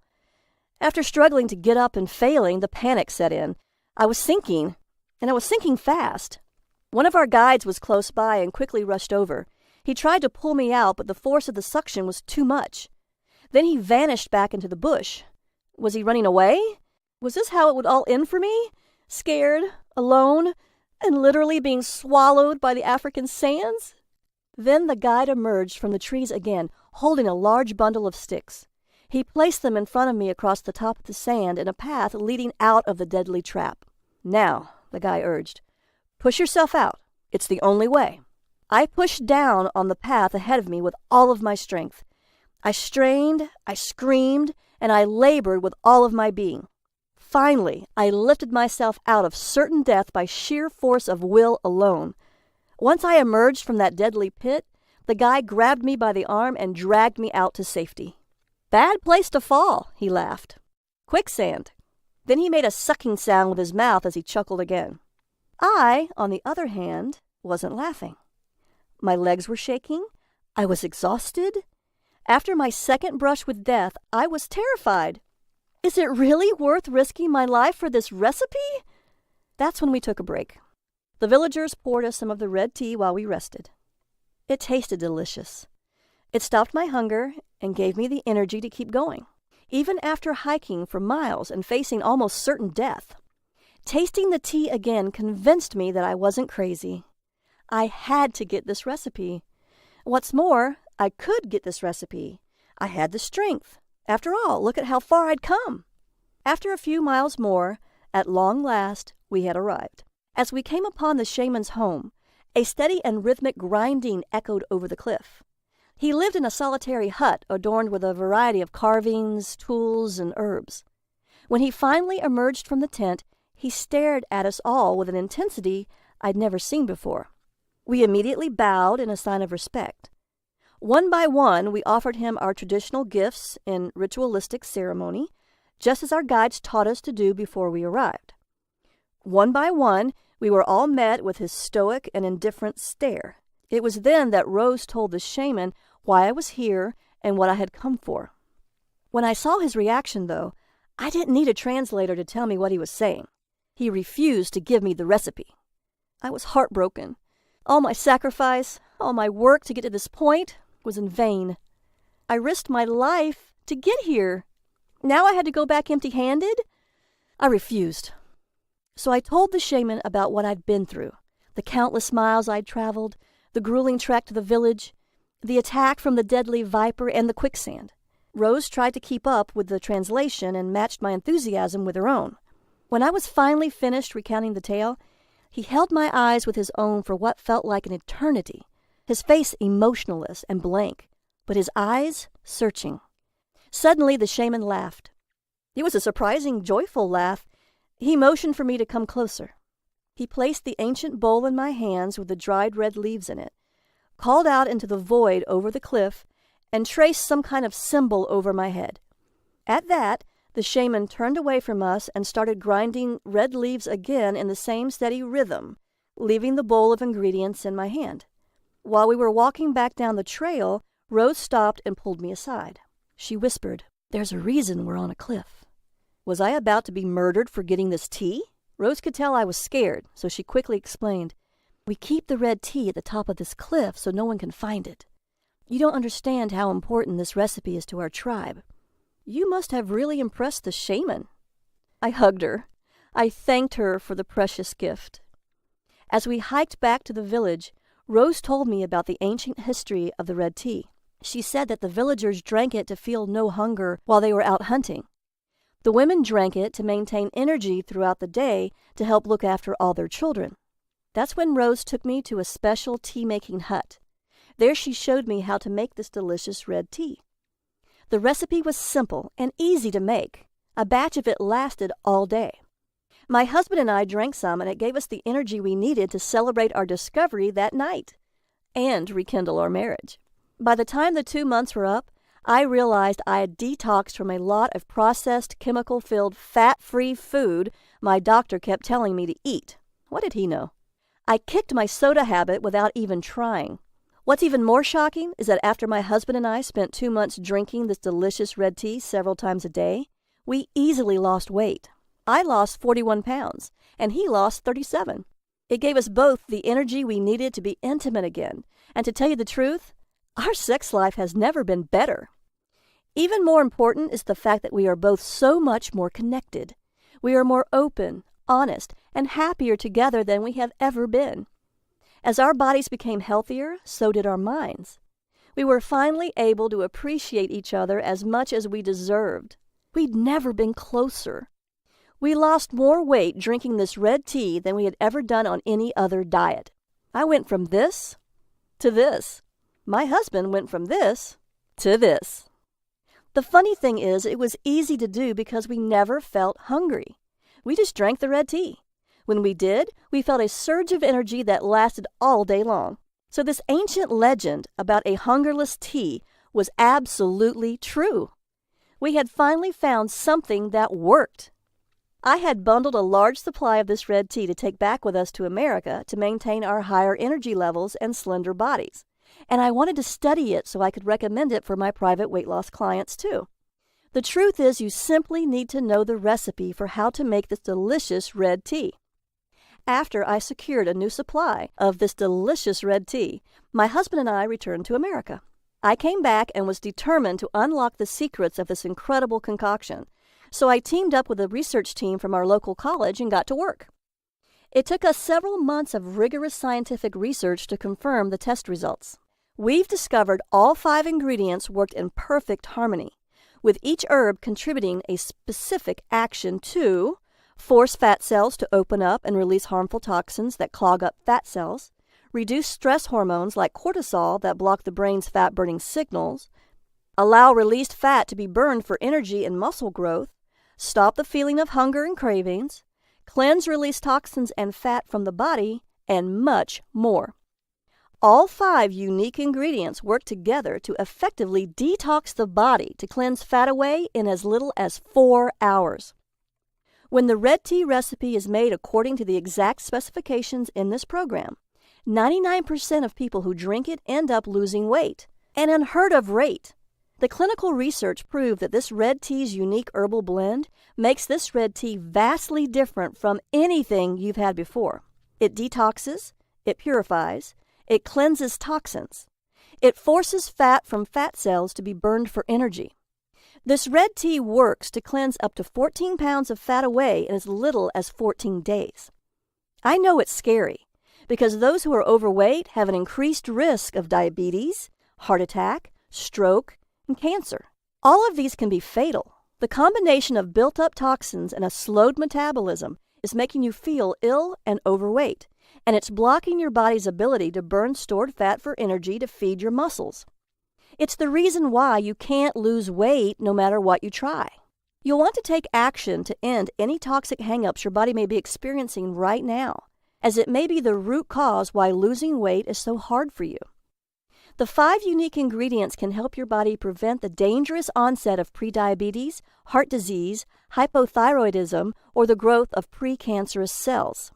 After struggling to get up and failing, the panic set in. I was sinking, and I was sinking fast. One of our guides was close by and quickly rushed over. He tried to pull me out, but the force of the suction was too much. Then he vanished back into the bush. Was he running away? Was this how it would all end for me? Scared, alone, and literally being swallowed by the African sands? Then the guide emerged from the trees again, holding a large bundle of sticks. He placed them in front of me across the top of the sand in a path leading out of the deadly trap. Now, the guy urged, push yourself out. It's the only way. I pushed down on the path ahead of me with all of my strength. I strained, I screamed, and I labored with all of my being. Finally, I lifted myself out of certain death by sheer force of will alone. Once I emerged from that deadly pit, the guy grabbed me by the arm and dragged me out to safety. Bad place to fall, he laughed. Quicksand. Then he made a sucking sound with his mouth as he chuckled again. I, on the other hand, wasn't laughing. My legs were shaking. I was exhausted. After my second brush with death, I was terrified. Is it really worth risking my life for this recipe? That's when we took a break. The villagers poured us some of the red tea while we rested. It tasted delicious. It stopped my hunger and gave me the energy to keep going, even after hiking for miles and facing almost certain death. Tasting the tea again convinced me that I wasn't crazy. I had to get this recipe. What's more, I could get this recipe. I had the strength. After all, look at how far I'd come. After a few miles more, at long last, we had arrived. As we came upon the shaman's home, a steady and rhythmic grinding echoed over the cliff. He lived in a solitary hut adorned with a variety of carvings, tools, and herbs. When he finally emerged from the tent, he stared at us all with an intensity I'd never seen before. We immediately bowed in a sign of respect. One by one, we offered him our traditional gifts in ritualistic ceremony, just as our guides taught us to do before we arrived. One by one, we were all met with his stoic and indifferent stare. It was then that Rose told the shaman why I was here and what I had come for. When I saw his reaction, though, I didn't need a translator to tell me what he was saying. He refused to give me the recipe. I was heartbroken. All my sacrifice, all my work to get to this point was in vain. I risked my life to get here. Now I had to go back empty-handed? I refused. So I told the shaman about what I'd been through, the countless miles I'd traveled, the grueling trek to the village, the attack from the deadly viper, and the quicksand. Rose tried to keep up with the translation and matched my enthusiasm with her own. When I was finally finished recounting the tale, he held my eyes with his own for what felt like an eternity, his face emotionless and blank, but his eyes searching. Suddenly the shaman laughed. It was a surprising, joyful laugh. He motioned for me to come closer. He placed the ancient bowl in my hands with the dried red leaves in it, called out into the void over the cliff, and traced some kind of symbol over my head. At that, the shaman turned away from us and started grinding red leaves again in the same steady rhythm, leaving the bowl of ingredients in my hand. While we were walking back down the trail, Rose stopped and pulled me aside. She whispered, "There's a reason we're on a cliff." Was I about to be murdered for getting this tea? Rose could tell I was scared, so she quickly explained, "We keep the red tea at the top of this cliff so no one can find it. You don't understand how important this recipe is to our tribe." "You must have really impressed the shaman." I hugged her. I thanked her for the precious gift. As we hiked back to the village, Rose told me about the ancient history of the red tea. She said that the villagers drank it to feel no hunger while they were out hunting. The women drank it to maintain energy throughout the day to help look after all their children. That's when Rose took me to a special tea-making hut. There she showed me how to make this delicious red tea. The recipe was simple and easy to make. A batch of it lasted all day. My husband and I drank some, and it gave us the energy we needed to celebrate our discovery that night and rekindle our marriage. By the time the 2 months were up, I realized I had detoxed from a lot of processed, chemical-filled, fat-free food my doctor kept telling me to eat. What did he know? I kicked my soda habit without even trying. What's even more shocking is that after my husband and I spent 2 months drinking this delicious red tea several times a day, we easily lost weight. I lost 41 pounds, and he lost 37. It gave us both the energy we needed to be intimate again, and to tell you the truth, our sex life has never been better. Even more important is the fact that we are both so much more connected. We are more open, honest, and happier together than we have ever been. As our bodies became healthier, so did our minds. We were finally able to appreciate each other as much as we deserved. We'd never been closer. We lost more weight drinking this red tea than we had ever done on any other diet. I went from this to this. My husband went from this to this. The funny thing is, it was easy to do because we never felt hungry. We just drank the red tea. When we did, we felt a surge of energy that lasted all day long. So this ancient legend about a hungerless tea was absolutely true. We had finally found something that worked. I had bundled a large supply of this red tea to take back with us to America to maintain our higher energy levels and slender bodies. And I wanted to study it so I could recommend it for my private weight loss clients too. The truth is, you simply need to know the recipe for how to make this delicious red tea. After I secured a new supply of this delicious red tea, my husband and I returned to America. I came back and was determined to unlock the secrets of this incredible concoction. So I teamed up with a research team from our local college and got to work. It took us several months of rigorous scientific research to confirm the test results. We've discovered all 5 ingredients worked in perfect harmony, with each herb contributing a specific action to force fat cells to open up and release harmful toxins that clog up fat cells, reduce stress hormones like cortisol that block the brain's fat-burning signals, allow released fat to be burned for energy and muscle growth, stop the feeling of hunger and cravings, cleanse release toxins and fat from the body, and much more. All 5 unique ingredients work together to effectively detox the body to cleanse fat away in as little as 4 hours. When the red tea recipe is made according to the exact specifications in this program, 99% of people who drink it end up losing weight, an unheard of rate. The clinical research proved that this red tea's unique herbal blend makes this red tea vastly different from anything you've had before. It detoxes, it purifies, it cleanses toxins. It forces fat from fat cells to be burned for energy. This red tea works to cleanse up to 14 pounds of fat away in as little as 14 days. I know it's scary because those who are overweight have an increased risk of diabetes, heart attack, stroke, and cancer. All of these can be fatal. The combination of built-up toxins and a slowed metabolism is making you feel ill and overweight, and it's blocking your body's ability to burn stored fat for energy to feed your muscles. It's the reason why you can't lose weight no matter what you try. You'll want to take action to end any toxic hang-ups your body may be experiencing right now. as it may be the root cause why losing weight is so hard for you. The 5 unique ingredients can help your body prevent the dangerous onset of prediabetes, heart disease, hypothyroidism, or the growth of precancerous cells.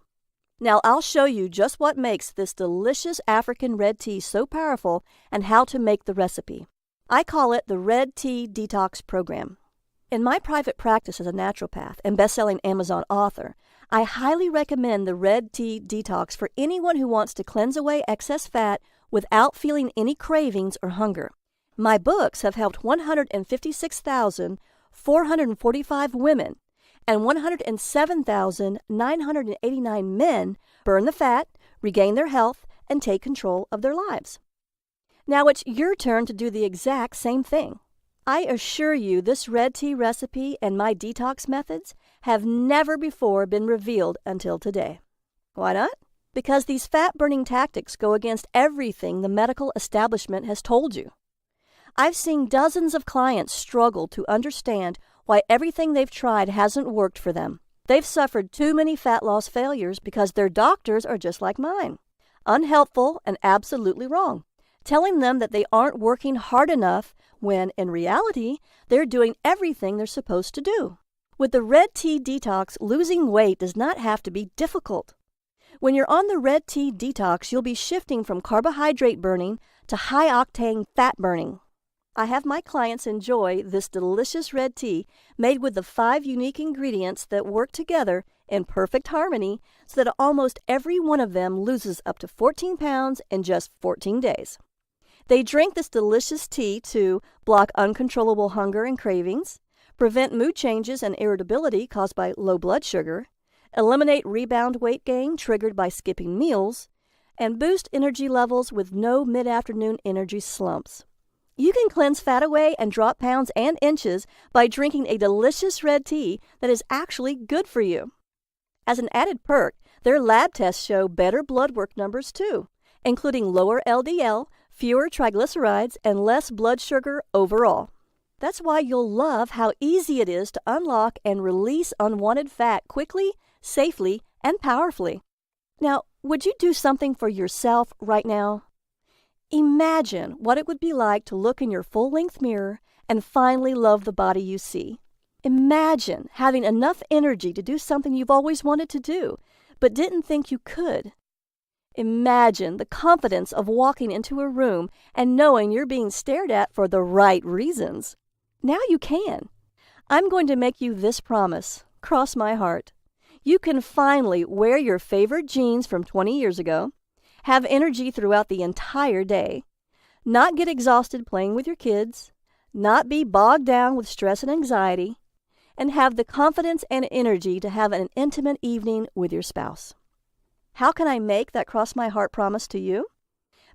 Now I'll show you just what makes this delicious African red tea so powerful and how to make the recipe. I call it the Red Tea Detox Program. In my private practice as a naturopath and best-selling Amazon author, I highly recommend the Red Tea Detox for anyone who wants to cleanse away excess fat without feeling any cravings or hunger. My books have helped 156,445 women and 107,989 men burn the fat, regain their health, and take control of their lives. Now it's your turn to do the exact same thing. I assure you this red tea recipe and my detox methods have never before been revealed until today. Why not? Because these fat-burning tactics go against everything the medical establishment has told you. I've seen dozens of clients struggle to understand why everything they've tried hasn't worked for them. They've suffered too many fat loss failures because their doctors are just like mine, unhelpful and absolutely wrong, telling them that they aren't working hard enough when, in reality, they're doing everything they're supposed to do. With the Red Tea Detox, losing weight does not have to be difficult. When you're on the Red Tea Detox, you'll be shifting from carbohydrate burning to high-octane fat burning. I have my clients enjoy this delicious red tea made with the 5 unique ingredients that work together in perfect harmony so that almost every one of them loses up to 14 pounds in just 14 days. They drink this delicious tea to block uncontrollable hunger and cravings, prevent mood changes and irritability caused by low blood sugar, eliminate rebound weight gain triggered by skipping meals, and boost energy levels with no mid-afternoon energy slumps. You can cleanse fat away and drop pounds and inches by drinking a delicious red tea that is actually good for you. As an added perk, their lab tests show better blood work numbers too, including lower LDL, fewer triglycerides, and less blood sugar overall. That's why you'll love how easy it is to unlock and release unwanted fat quickly, safely, and powerfully. Now, would you do something for yourself right now? Imagine what it would be like to look in your full-length mirror and finally love the body you see. Imagine having enough energy to do something you've always wanted to do, but didn't think you could. Imagine the confidence of walking into a room and knowing you're being stared at for the right reasons. Now you can. I'm going to make you this promise. Cross my heart. You can finally wear your favorite jeans from 20 years ago, have energy throughout the entire day, not get exhausted playing with your kids, not be bogged down with stress and anxiety, and have the confidence and energy to have an intimate evening with your spouse. How can I make that cross my heart promise to you?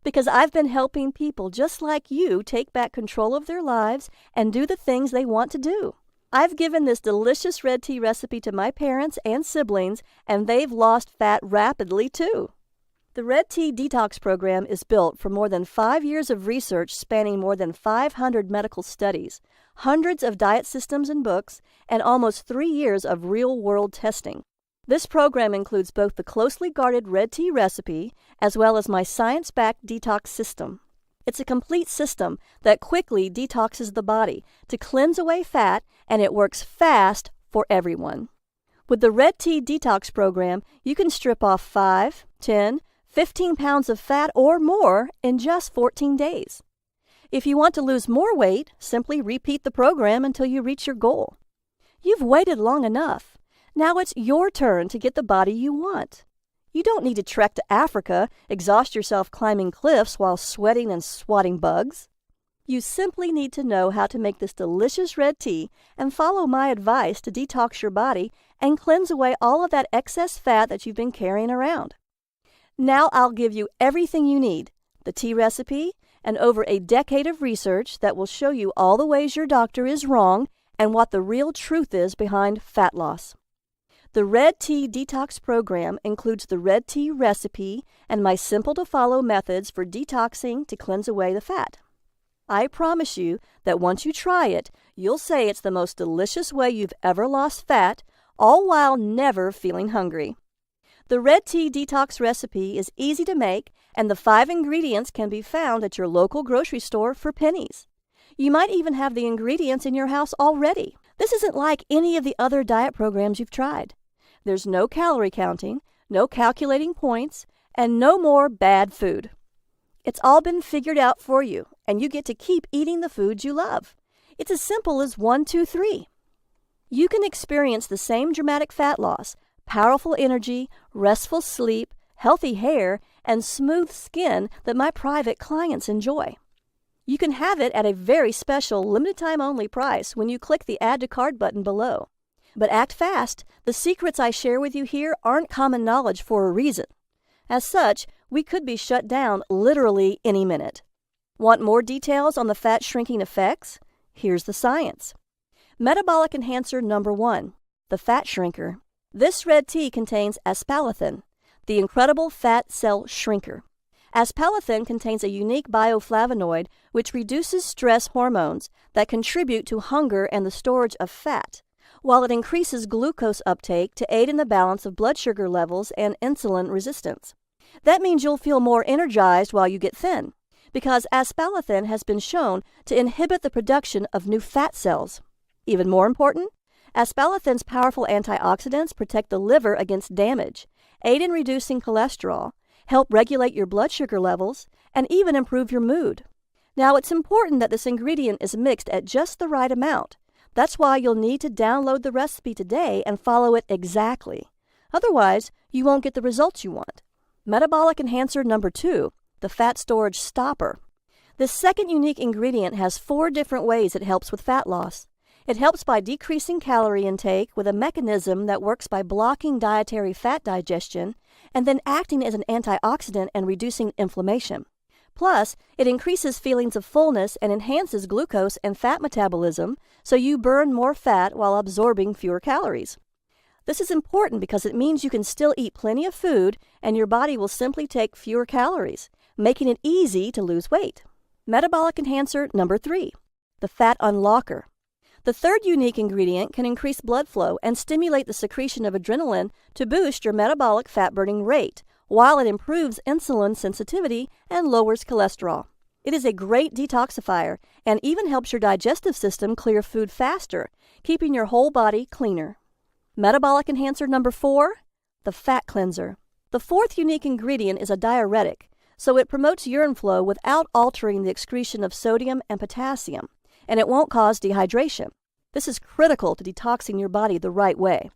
Because I've been helping people just like you take back control of their lives and do the things they want to do. I've given this delicious red tea recipe to my parents and siblings, and they've lost fat rapidly too. The Red Tea Detox Program is built from more than 5 years of research spanning more than 500 medical studies, hundreds of diet systems and books, and almost 3 years of real-world testing. This program includes both the closely guarded red tea recipe as well as my science-backed detox system. It's a complete system that quickly detoxes the body to cleanse away fat, and it works fast for everyone. With the Red Tea Detox Program, you can strip off 5, 10, 15 pounds of fat or more in just 14 days. If you want to lose more weight, simply repeat the program until you reach your goal. You've waited long enough. Now it's your turn to get the body you want. You don't need to trek to Africa, exhaust yourself climbing cliffs while sweating and swatting bugs. You simply need to know how to make this delicious red tea and follow my advice to detox your body and cleanse away all of that excess fat that you've been carrying around. Now I'll give you everything you need, the tea recipe, and over a decade of research that will show you all the ways your doctor is wrong and what the real truth is behind fat loss. The Red Tea Detox Program includes the red tea recipe and my simple-to-follow methods for detoxing to cleanse away the fat. I promise you that once you try it, you'll say it's the most delicious way you've ever lost fat, all while never feeling hungry. The Red Tea Detox recipe is easy to make, and the 5 ingredients can be found at your local grocery store for pennies. You might even have the ingredients in your house already. This isn't like any of the other diet programs you've tried. There's no calorie counting, no calculating points, and no more bad food. It's all been figured out for you, and you get to keep eating the foods you love. It's as simple as 1, 2, 3. You can experience the same dramatic fat loss, powerful energy, restful sleep, healthy hair, and smooth skin that my private clients enjoy. You can have it at a very special limited-time-only price when you click the Add to Cart button below. But act fast. The secrets I share with you here aren't common knowledge for a reason. As such, we could be shut down literally any minute. Want more details on the fat-shrinking effects? Here's the science. Metabolic enhancer number 1, the fat shrinker. This red tea contains aspalathin, the incredible fat cell shrinker. Aspalathin contains a unique bioflavonoid which reduces stress hormones that contribute to hunger and the storage of fat, while it increases glucose uptake to aid in the balance of blood sugar levels and insulin resistance. That means you'll feel more energized while you get thin, because aspalathin has been shown to inhibit the production of new fat cells. Even more important, aspalathin's powerful antioxidants protect the liver against damage, aid in reducing cholesterol, help regulate your blood sugar levels, and even improve your mood. Now, it's important that this ingredient is mixed at just the right amount. That's why you'll need to download the recipe today and follow it exactly. Otherwise, you won't get the results you want. Metabolic enhancer number 2, the fat storage stopper. This second unique ingredient has 4 different ways it helps with fat loss. It helps by decreasing calorie intake with a mechanism that works by blocking dietary fat digestion and then acting as an antioxidant and reducing inflammation. Plus, it increases feelings of fullness and enhances glucose and fat metabolism, so you burn more fat while absorbing fewer calories. This is important because it means you can still eat plenty of food and your body will simply take fewer calories, making it easy to lose weight. Metabolic enhancer number 3, the fat unlocker. The third unique ingredient can increase blood flow and stimulate the secretion of adrenaline to boost your metabolic fat-burning rate, while it improves insulin sensitivity and lowers cholesterol. It is a great detoxifier and even helps your digestive system clear food faster, keeping your whole body cleaner. Metabolic enhancer number 4, the fat cleanser. The fourth unique ingredient is a diuretic, so it promotes urine flow without altering the excretion of sodium and potassium, and it won't cause dehydration. This is critical to detoxing your body the right way.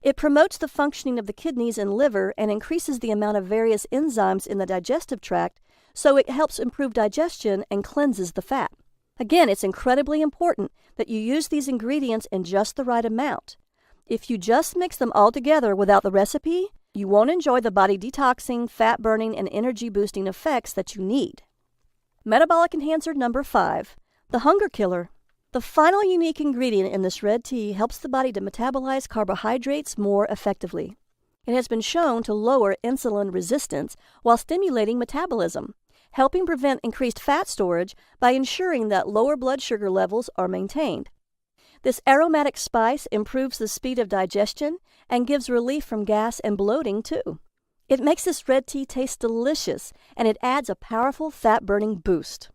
It promotes the functioning of the kidneys and liver and increases the amount of various enzymes in the digestive tract, so it helps improve digestion and cleanses the fat. Again, it's incredibly important that you use these ingredients in just the right amount. If you just mix them all together without the recipe, you won't enjoy the body detoxing, fat burning, and energy boosting effects that you need. Metabolic enhancer number 5, the hunger killer. The final unique ingredient in this red tea helps the body to metabolize carbohydrates more effectively. It has been shown to lower insulin resistance while stimulating metabolism, helping prevent increased fat storage by ensuring that lower blood sugar levels are maintained. This aromatic spice improves the speed of digestion and gives relief from gas and bloating too. It makes this red tea taste delicious, and it adds a powerful fat-burning boost.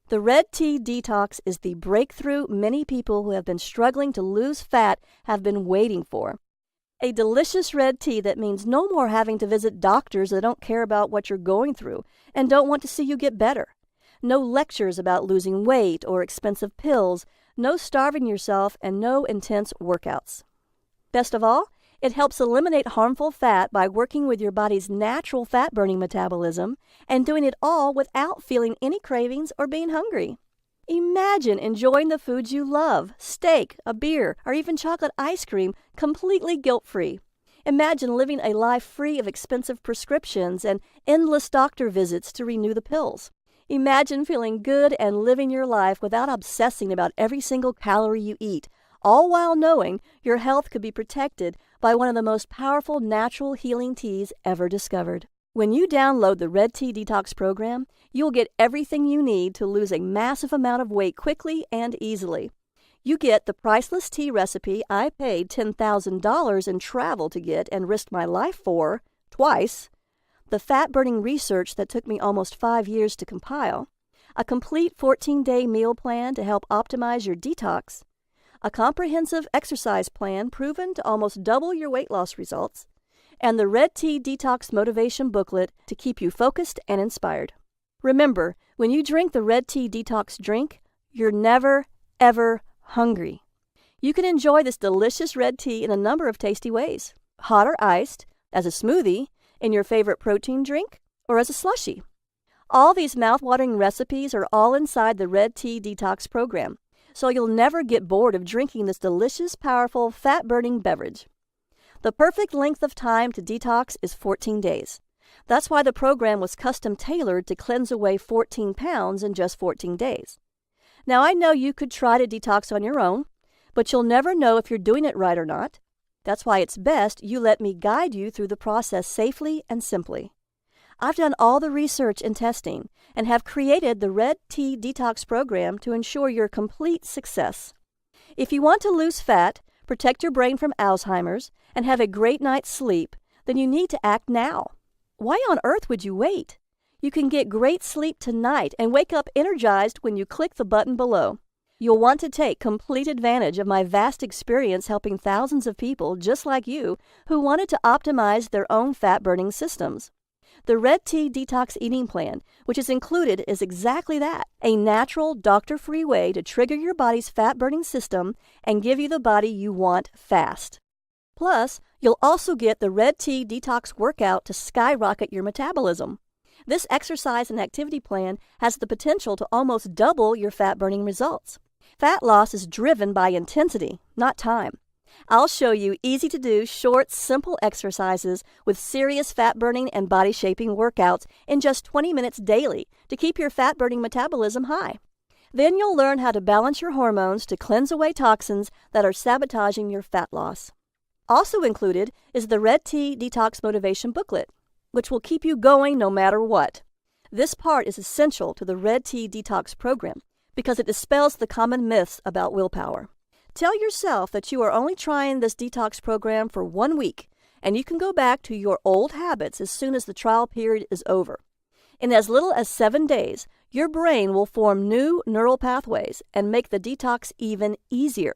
The Red Tea Detox is the breakthrough many people who have been struggling to lose fat have been waiting for. A delicious red tea that means no more having to visit doctors that don't care about what you're going through and don't want to see you get better. No lectures about losing weight or expensive pills, no starving yourself, and no intense workouts. Best of all, it helps eliminate harmful fat by working with your body's natural fat-burning metabolism and doing it all without feeling any cravings or being hungry. Imagine enjoying the foods you love, steak, a beer, or even chocolate ice cream, completely guilt-free. Imagine living a life free of expensive prescriptions and endless doctor visits to renew the pills. Imagine feeling good and living your life without obsessing about every single calorie you eat, all while knowing your health could be protected by one of the most powerful natural healing teas ever discovered. When you download the Red Tea Detox program, you'll get everything you need to lose a massive amount of weight quickly and easily. You get the priceless tea recipe I paid $10,000 in travel to get and risked my life for twice, the fat-burning research that took me almost 5 years to compile, a complete 14-day meal plan to help optimize your detox, a comprehensive exercise plan proven to almost double your weight loss results, and the Red Tea Detox Motivation Booklet to keep you focused and inspired. Remember, when you drink the Red Tea Detox drink, you're never, ever hungry. You can enjoy this delicious red tea in a number of tasty ways: hot or iced, as a smoothie, in your favorite protein drink, or as a slushie. All these mouth-watering recipes are all inside the Red Tea Detox program, so you'll never get bored of drinking this delicious, powerful, fat-burning beverage. The perfect length of time to detox is 14 days. That's why the program was custom-tailored to cleanse away 14 pounds in just 14 days. Now, I know you could try to detox on your own, but you'll never know if you're doing it right or not. That's why it's best you let me guide you through the process safely and simply. I've done all the research and testing and have created the Red Tea Detox program to ensure your complete success. If you want to lose fat, protect your brain from Alzheimer's, and have a great night's sleep, then you need to act now. Why on earth would you wait? You can get great sleep tonight and wake up energized when you click the button below. You'll want to take complete advantage of my vast experience helping thousands of people just like you who wanted to optimize their own fat-burning systems. The Red Tea Detox Eating Plan, which is included, is exactly that: a natural, doctor-free way to trigger your body's fat-burning system and give you the body you want fast. Plus, you'll also get the Red Tea Detox Workout to skyrocket your metabolism. This exercise and activity plan has the potential to almost double your fat-burning results. Fat loss is driven by intensity, not time. I'll show you easy-to-do, short, simple exercises with serious fat-burning and body-shaping workouts in just 20 minutes daily to keep your fat-burning metabolism high. Then you'll learn how to balance your hormones to cleanse away toxins that are sabotaging your fat loss. Also included is the Red Tea Detox Motivation Booklet, which will keep you going no matter what. This part is essential to the Red Tea Detox program because it dispels the common myths about willpower. Tell yourself that you are only trying this detox program for 1 week, and you can go back to your old habits as soon as the trial period is over. In as little as 7 days, your brain will form new neural pathways and make the detox even easier.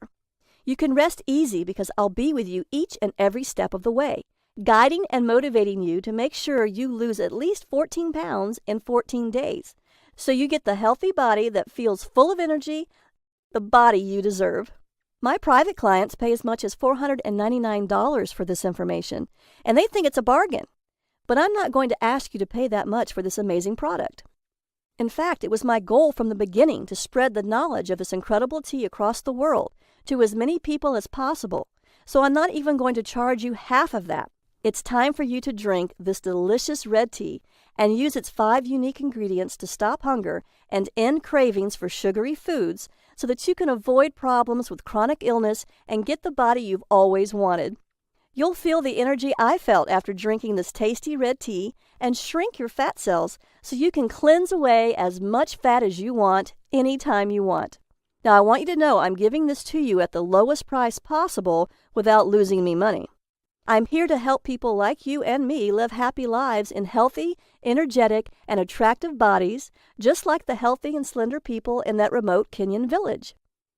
You can rest easy because I'll be with you each and every step of the way, guiding and motivating you to make sure you lose at least 14 pounds in 14 days, so you get the healthy body that feels full of energy, the body you deserve. My private clients pay as much as $499 for this information, and they think it's a bargain. But I'm not going to ask you to pay that much for this amazing product. In fact, it was my goal from the beginning to spread the knowledge of this incredible tea across the world to as many people as possible, so I'm not even going to charge you half of that. It's time for you to drink this delicious red tea and use its 5 unique ingredients to stop hunger and end cravings for sugary foods so that you can avoid problems with chronic illness and get the body you've always wanted. You'll feel the energy I felt after drinking this tasty red tea and shrink your fat cells so you can cleanse away as much fat as you want anytime you want. Now, I want you to know I'm giving this to you at the lowest price possible without losing me money. I'm here to help people like you and me live happy lives in healthy, energetic, and attractive bodies, just like the healthy and slender people in that remote Kenyan village.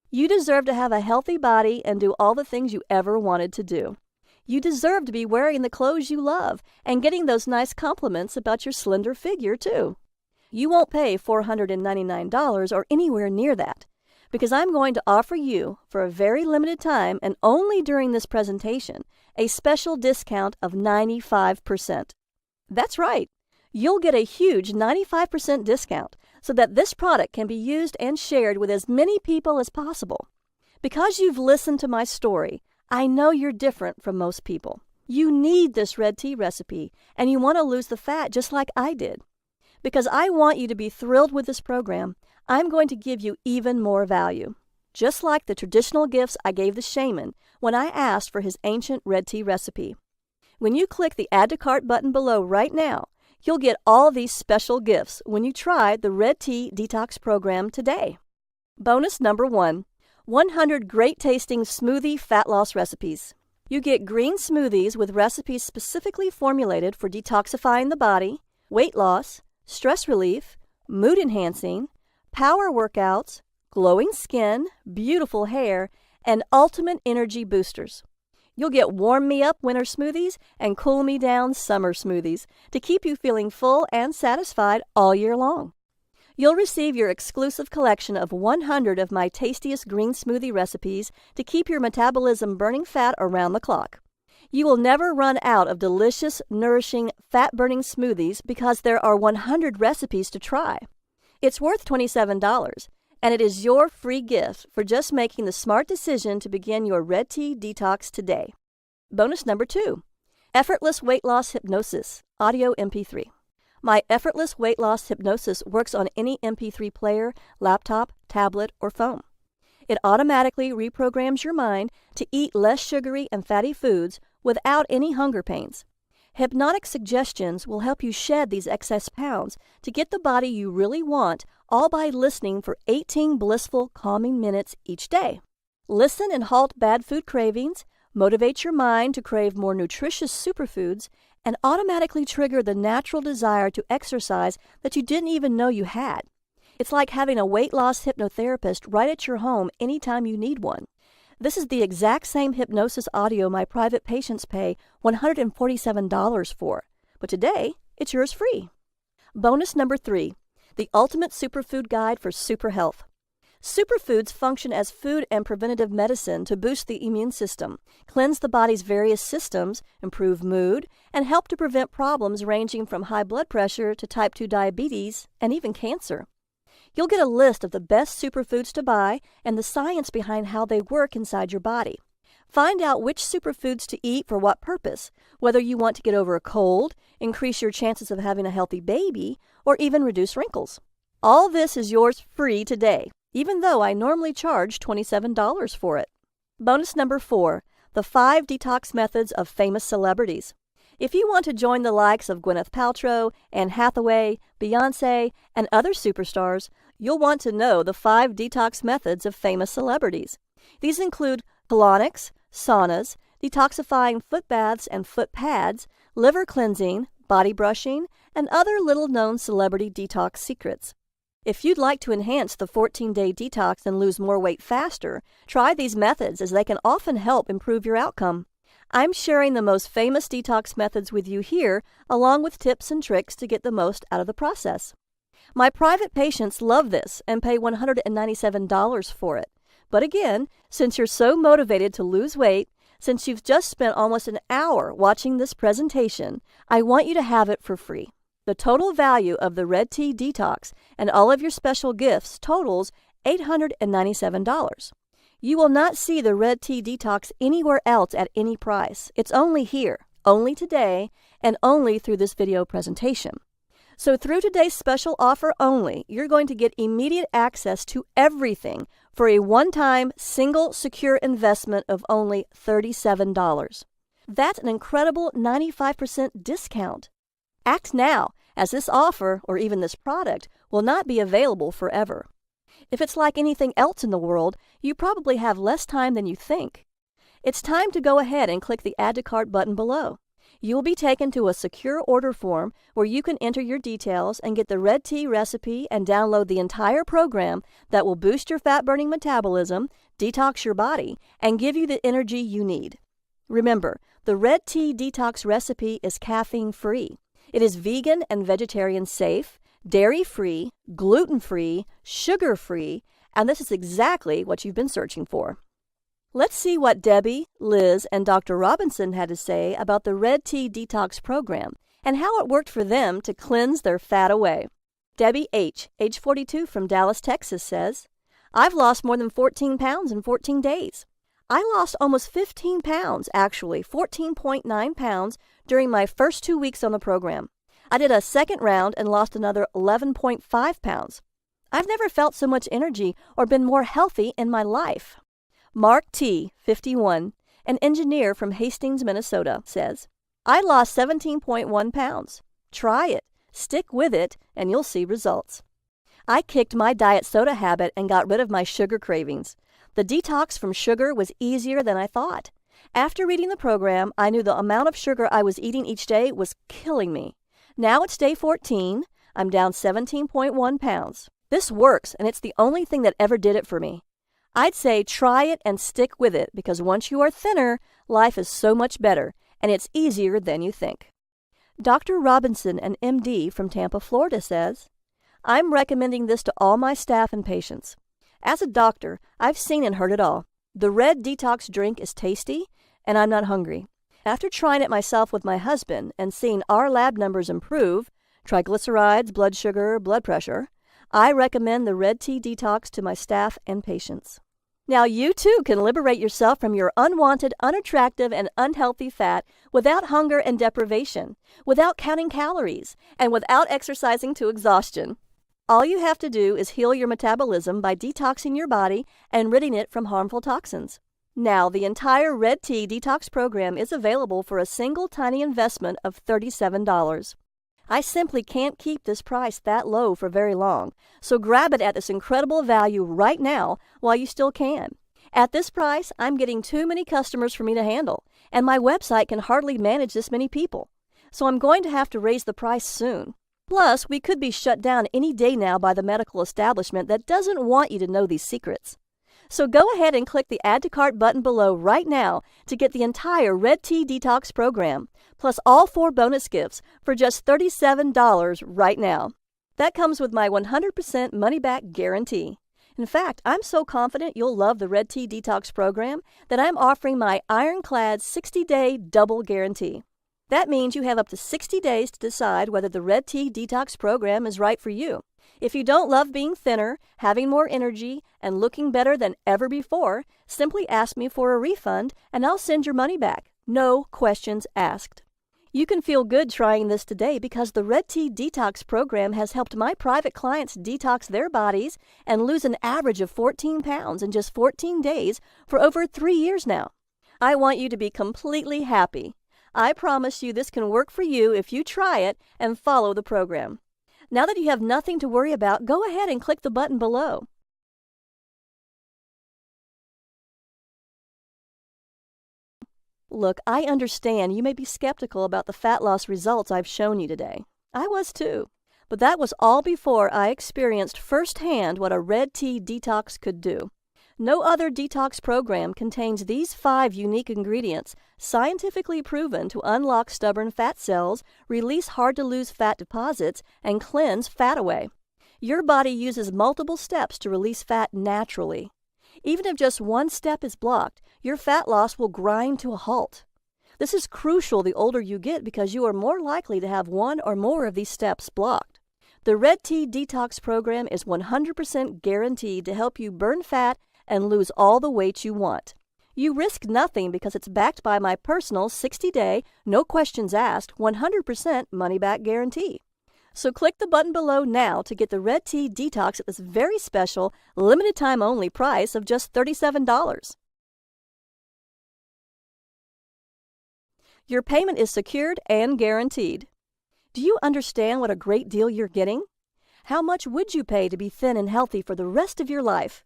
You deserve to have a healthy body and do all the things you ever wanted to do. You deserve to be wearing the clothes you love and getting those nice compliments about your slender figure, too. You won't pay $499 or anywhere near that, because I'm going to offer you, for a very limited time and only during this presentation, a special discount of 95%. That's right. You'll get a huge 95% discount so that this product can be used and shared with as many people as possible. Because you've listened to my story, I know you're different from most people. You need this red tea recipe, and you want to lose the fat just like I did. Because I want you to be thrilled with this program, I'm going to give you even more value. Just like the traditional gifts I gave the shaman when I asked for his ancient red tea recipe. When you click the Add to Cart button below right now, you'll get all these special gifts when you try the Red Tea Detox program today. Bonus number 1. 100 great-tasting smoothie fat loss recipes. You get green smoothies with recipes specifically formulated for detoxifying the body, weight loss, stress relief, mood enhancing, power workouts, glowing skin, beautiful hair, and ultimate energy boosters. You'll get warm me up winter smoothies and cool me down summer smoothies to keep you feeling full and satisfied all year long. You'll receive your exclusive collection of 100 of my tastiest green smoothie recipes to keep your metabolism burning fat around the clock. You will never run out of delicious, nourishing, fat-burning smoothies because there are 100 recipes to try. It's worth $27, and it is your free gift for just making the smart decision to begin your red tea detox today. Bonus number 2, Effortless Weight Loss Hypnosis, Audio MP3. My effortless weight loss hypnosis works on any MP3 player, laptop, tablet, or phone. It automatically reprograms your mind to eat less sugary and fatty foods without any hunger pains. Hypnotic suggestions will help you shed these excess pounds to get the body you really want, all by listening for 18 blissful, calming minutes each day. Listen and halt bad food cravings, motivate your mind to crave more nutritious superfoods, and automatically trigger the natural desire to exercise that you didn't even know you had. It's like having a weight loss hypnotherapist right at your home anytime you need one. This is the exact same hypnosis audio my private patients pay $147 for, but today it's yours free. Bonus number 3, the Ultimate Superfood Guide for Super Health. Superfoods function as food and preventative medicine to boost the immune system, cleanse the body's various systems, improve mood, and help to prevent problems ranging from high blood pressure to type 2 diabetes and even cancer. You'll get a list of the best superfoods to buy and the science behind how they work inside your body. Find out which superfoods to eat for what purpose, whether you want to get over a cold, increase your chances of having a healthy baby, or even reduce wrinkles. All this is yours free today, even though I normally charge $27 for it. Bonus number 4, the 5 detox methods of famous celebrities. If you want to join the likes of Gwyneth Paltrow, Anne Hathaway, Beyoncé, and other superstars, you'll want to know the 5 detox methods of famous celebrities. These include colonics, saunas, detoxifying foot baths and foot pads, liver cleansing, body brushing, and other little-known celebrity detox secrets. If you'd like to enhance the 14-day detox and lose more weight faster, try these methods as they can often help improve your outcome. I'm sharing the most famous detox methods with you here, along with tips and tricks to get the most out of the process. My private patients love this and pay $197 for it. But again, since you're so motivated to lose weight, since you've just spent almost an hour watching this presentation, I want you to have it for free. The total value of the Red Tea Detox and all of your special gifts totals $897. You will not see the Red Tea Detox anywhere else at any price. It's only here, only today, and only through this video presentation. So through today's special offer only, you're going to get immediate access to everything for a one-time, single, secure investment of only $37. That's an incredible 95% discount. Act now, as this offer, or even this product, will not be available forever. If it's like anything else in the world, you probably have less time than you think. It's time to go ahead and click the Add to Cart button below. You will be taken to a secure order form where you can enter your details and get the red tea recipe and download the entire program that will boost your fat-burning metabolism, detox your body, and give you the energy you need. Remember, the Red Tea Detox recipe is caffeine-free. It is vegan and vegetarian safe, dairy-free, gluten-free, sugar-free, and this is exactly what you've been searching for. Let's see what Debbie, Liz, and Dr. Robinson had to say about the Red Tea Detox program and how it worked for them to cleanse their fat away. Debbie H., age 42 from Dallas, Texas, says, I've lost more than 14 pounds in 14 days. I lost almost 15 pounds, actually 14.9 pounds, during my first 2 weeks on the program. I did a second round and lost another 11.5 pounds. I've never felt so much energy or been more healthy in my life. Mark T., 51, an engineer from Hastings, Minnesota, says, I lost 17.1 pounds. Try it, stick with it, and you'll see results. I kicked my diet soda habit and got rid of my sugar cravings. The detox from sugar was easier than I thought. After reading the program, I knew the amount of sugar I was eating each day was killing me. Now it's day 14. I'm down 17.1 pounds. This works, and it's the only thing that ever did it for me. I'd say try it and stick with it, because once you are thinner, life is so much better, and it's easier than you think. Dr. Robinson, an MD from Tampa, Florida, says, I'm recommending this to all my staff and patients. As a doctor, I've seen and heard it all. The red detox drink is tasty, and I'm not hungry. After trying it myself with my husband and seeing our lab numbers improve, triglycerides, blood sugar, blood pressure, I recommend the Red Tea Detox to my staff and patients. Now you too can liberate yourself from your unwanted, unattractive, and unhealthy fat without hunger and deprivation, without counting calories, and without exercising to exhaustion. All you have to do is heal your metabolism by detoxing your body and ridding it from harmful toxins. Now, the entire Red Tea Detox program is available for a single tiny investment of $37. I simply can't keep this price that low for very long, so grab it at this incredible value right now while you still can. At this price, I'm getting too many customers for me to handle, and my website can hardly manage this many people. So I'm going to have to raise the price soon. Plus, we could be shut down any day now by the medical establishment that doesn't want you to know these secrets. So go ahead and click the Add to Cart button below right now to get the entire Red Tea Detox program, plus all 4 bonus gifts for just $37 right now. That comes with my 100% money-back guarantee. In fact, I'm so confident you'll love the Red Tea Detox program that I'm offering my ironclad 60-day double guarantee. That means you have up to 60 days to decide whether the Red Tea Detox program is right for you. If you don't love being thinner, having more energy, and looking better than ever before, simply ask me for a refund and I'll send your money back. No questions asked. You can feel good trying this today because the Red Tea Detox program has helped my private clients detox their bodies and lose an average of 14 pounds in just 14 days for over 3 years now. I want you to be completely happy. I promise you this can work for you if you try it and follow the program. Now that you have nothing to worry about, go ahead and click the button below. Look, I understand you may be skeptical about the fat loss results I've shown you today. I was too. But that was all before I experienced firsthand what a Red Tea Detox could do. No other detox program contains these 5 unique ingredients scientifically proven to unlock stubborn fat cells, release hard-to-lose fat deposits, and cleanse fat away. Your body uses multiple steps to release fat naturally. Even if just one step is blocked, your fat loss will grind to a halt. This is crucial the older you get because you are more likely to have one or more of these steps blocked. The Red Tea Detox program is 100% guaranteed to help you burn fat and lose all the weight you want. You risk nothing because it's backed by my personal 60-day, no questions asked, 100% money-back guarantee. So click the button below now to get the Red Tea Detox at this very special, limited-time-only price of just $37. Your payment is secured and guaranteed. Do you understand what a great deal you're getting? How much would you pay to be thin and healthy for the rest of your life?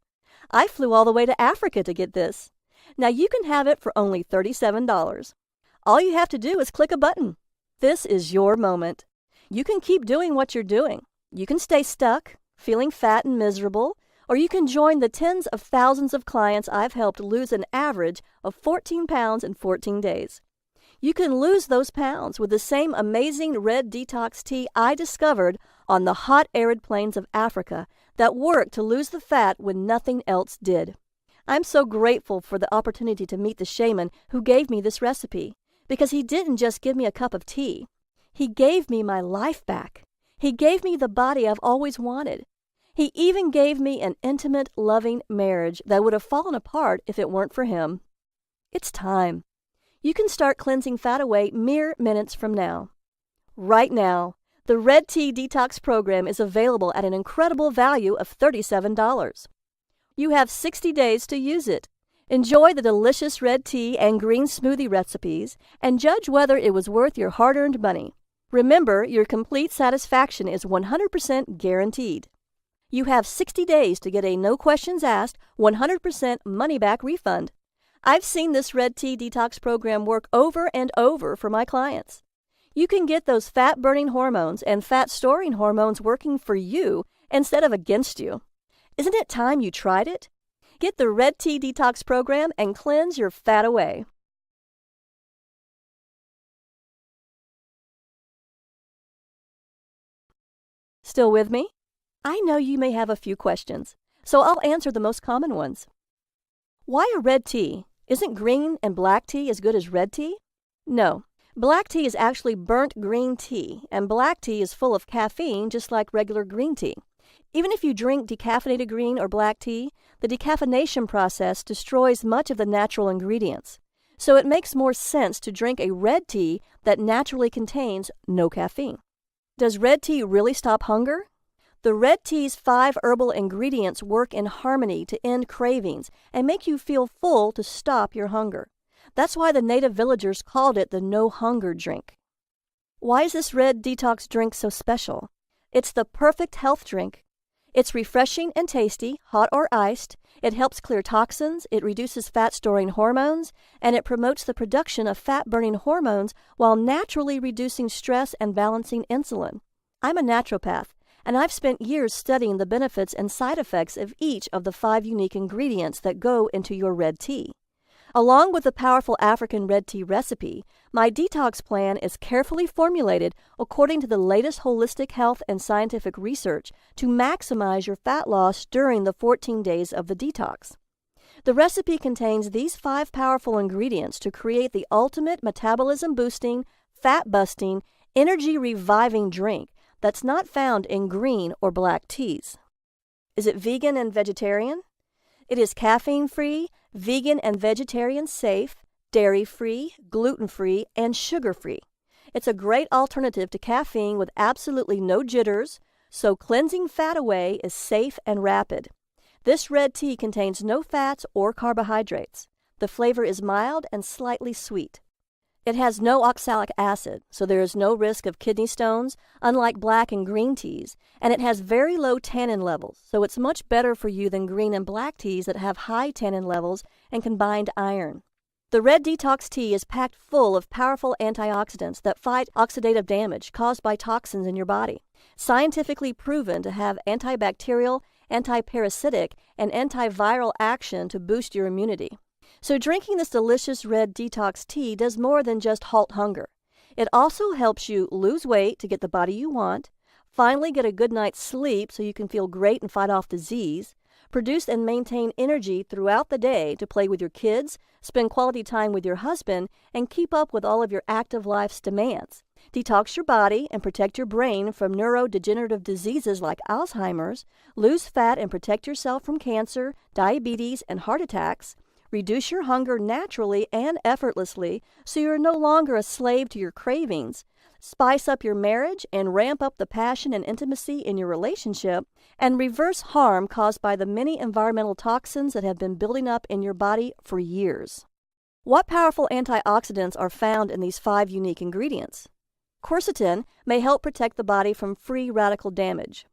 I flew all the way to Africa to get this. Now you can have it for only $37. All you have to do is click a button. This is your moment. You can keep doing what you're doing. You can stay stuck, feeling fat and miserable, or you can join the tens of thousands of clients I've helped lose an average of 14 pounds in 14 days. You can lose those pounds with the same amazing red detox tea I discovered on the hot arid plains of Africa that worked to lose the fat when nothing else did. I'm so grateful for the opportunity to meet the shaman who gave me this recipe, because he didn't just give me a cup of tea. He gave me my life back. He gave me the body I've always wanted. He even gave me an intimate, loving marriage that would have fallen apart if it weren't for him. It's time. You can start cleansing fat away mere minutes from now. Right now, the Red Tea Detox program is available at an incredible value of $37. You have 60 days to use it. Enjoy the delicious red tea and green smoothie recipes and judge whether it was worth your hard-earned money. Remember, your complete satisfaction is 100% guaranteed. You have 60 days to get a no questions asked, 100% money back refund. I've seen this Red Tea Detox program work over and over for my clients. You can get those fat-burning hormones and fat-storing hormones working for you instead of against you. Isn't it time you tried it? Get the Red Tea Detox program and cleanse your fat away. Still with me? I know you may have a few questions, so I'll answer the most common ones. Why a red tea? Isn't green and black tea as good as red tea? No. Black tea is actually burnt green tea, and black tea is full of caffeine just like regular green tea. Even if you drink decaffeinated green or black tea, the decaffeination process destroys much of the natural ingredients. So it makes more sense to drink a red tea that naturally contains no caffeine. Does red tea really stop hunger? The red tea's 5 herbal ingredients work in harmony to end cravings and make you feel full to stop your hunger. That's why the native villagers called it the no-hunger drink. Why is this red detox drink so special? It's the perfect health drink. It's refreshing and tasty, hot or iced. It helps clear toxins, it reduces fat-storing hormones, and it promotes the production of fat-burning hormones while naturally reducing stress and balancing insulin. I'm a naturopath, and I've spent years studying the benefits and side effects of each of the 5 unique ingredients that go into your red tea. Along with the powerful African red tea recipe, my detox plan is carefully formulated according to the latest holistic health and scientific research to maximize your fat loss during the 14 days of the detox. The recipe contains these 5 powerful ingredients to create the ultimate metabolism-boosting, fat-busting, energy-reviving drink that's not found in green or black teas. Is it vegan and vegetarian? It is caffeine-free, vegan and vegetarian safe, dairy-free, gluten-free, and sugar-free. It's a great alternative to caffeine with absolutely no jitters, so cleansing fat away is safe and rapid. This red tea contains no fats or carbohydrates. The flavor is mild and slightly sweet. It has no oxalic acid, so there is no risk of kidney stones, unlike black and green teas, and it has very low tannin levels, so it's much better for you than green and black teas that have high tannin levels and combined iron. The Red Detox Tea is packed full of powerful antioxidants that fight oxidative damage caused by toxins in your body, scientifically proven to have antibacterial, antiparasitic, and antiviral action to boost your immunity. So drinking this delicious red detox tea does more than just halt hunger. It also helps you lose weight to get the body you want, finally get a good night's sleep so you can feel great and fight off disease, produce and maintain energy throughout the day to play with your kids, spend quality time with your husband, and keep up with all of your active life's demands. Detox your body and protect your brain from neurodegenerative diseases like Alzheimer's, lose fat and protect yourself from cancer, diabetes, and heart attacks. Reduce your hunger naturally and effortlessly so you're no longer a slave to your cravings. Spice up your marriage and ramp up the passion and intimacy in your relationship, and reverse harm caused by the many environmental toxins that have been building up in your body for years. What powerful antioxidants are found in these 5 unique ingredients? Quercetin may help protect the body from free radical damage.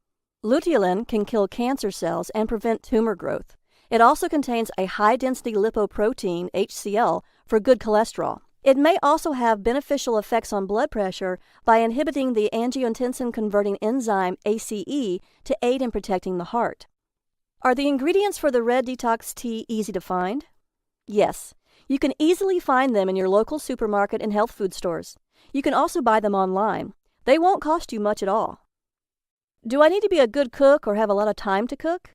Luteolin can kill cancer cells and prevent tumor growth. It also contains a high-density lipoprotein, HCl, for good cholesterol. It may also have beneficial effects on blood pressure by inhibiting the angiotensin-converting enzyme ACE to aid in protecting the heart. Are the ingredients for the Red Detox Tea easy to find? Yes. You can easily find them in your local supermarket and health food stores. You can also buy them online. They won't cost you much at all. Do I need to be a good cook or have a lot of time to cook?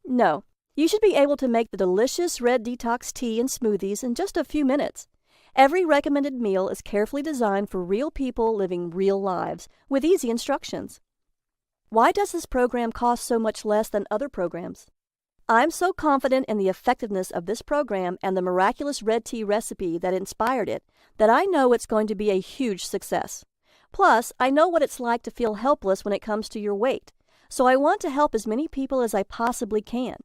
No. You should be able to make the delicious red detox tea and smoothies in just a few minutes. Every recommended meal is carefully designed for real people living real lives with easy instructions. Why does this program cost so much less than other programs? I'm so confident in the effectiveness of this program and the miraculous red tea recipe that inspired it that I know it's going to be a huge success. Plus, I know what it's like to feel helpless when it comes to your weight, so I want to help as many people as I possibly can.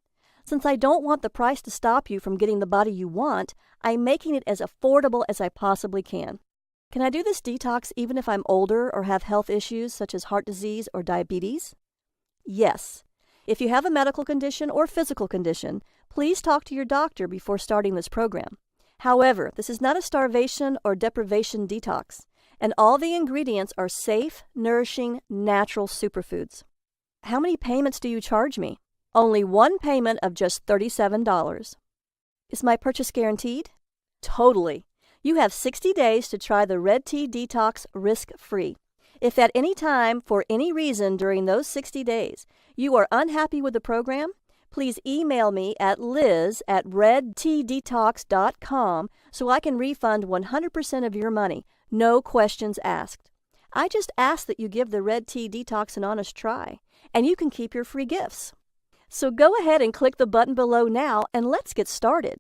Since I don't want the price to stop you from getting the body you want, I'm making it as affordable as I possibly can. Can I do this detox even if I'm older or have health issues such as heart disease or diabetes? Yes. If you have a medical condition or physical condition, please talk to your doctor before starting this program. However, this is not a starvation or deprivation detox, and all the ingredients are safe, nourishing, natural superfoods. How many payments do you charge me? Only one payment of just $37. Is my purchase guaranteed? Totally. You have 60 days to try the Red Tea Detox risk-free. If at any time, for any reason during those 60 days, you are unhappy with the program, please email me at liz@redteadetox.com so I can refund 100% of your money, no questions asked. I just ask that you give the Red Tea Detox an honest try, and you can keep your free gifts. So go ahead and click the button below now, and let's get started.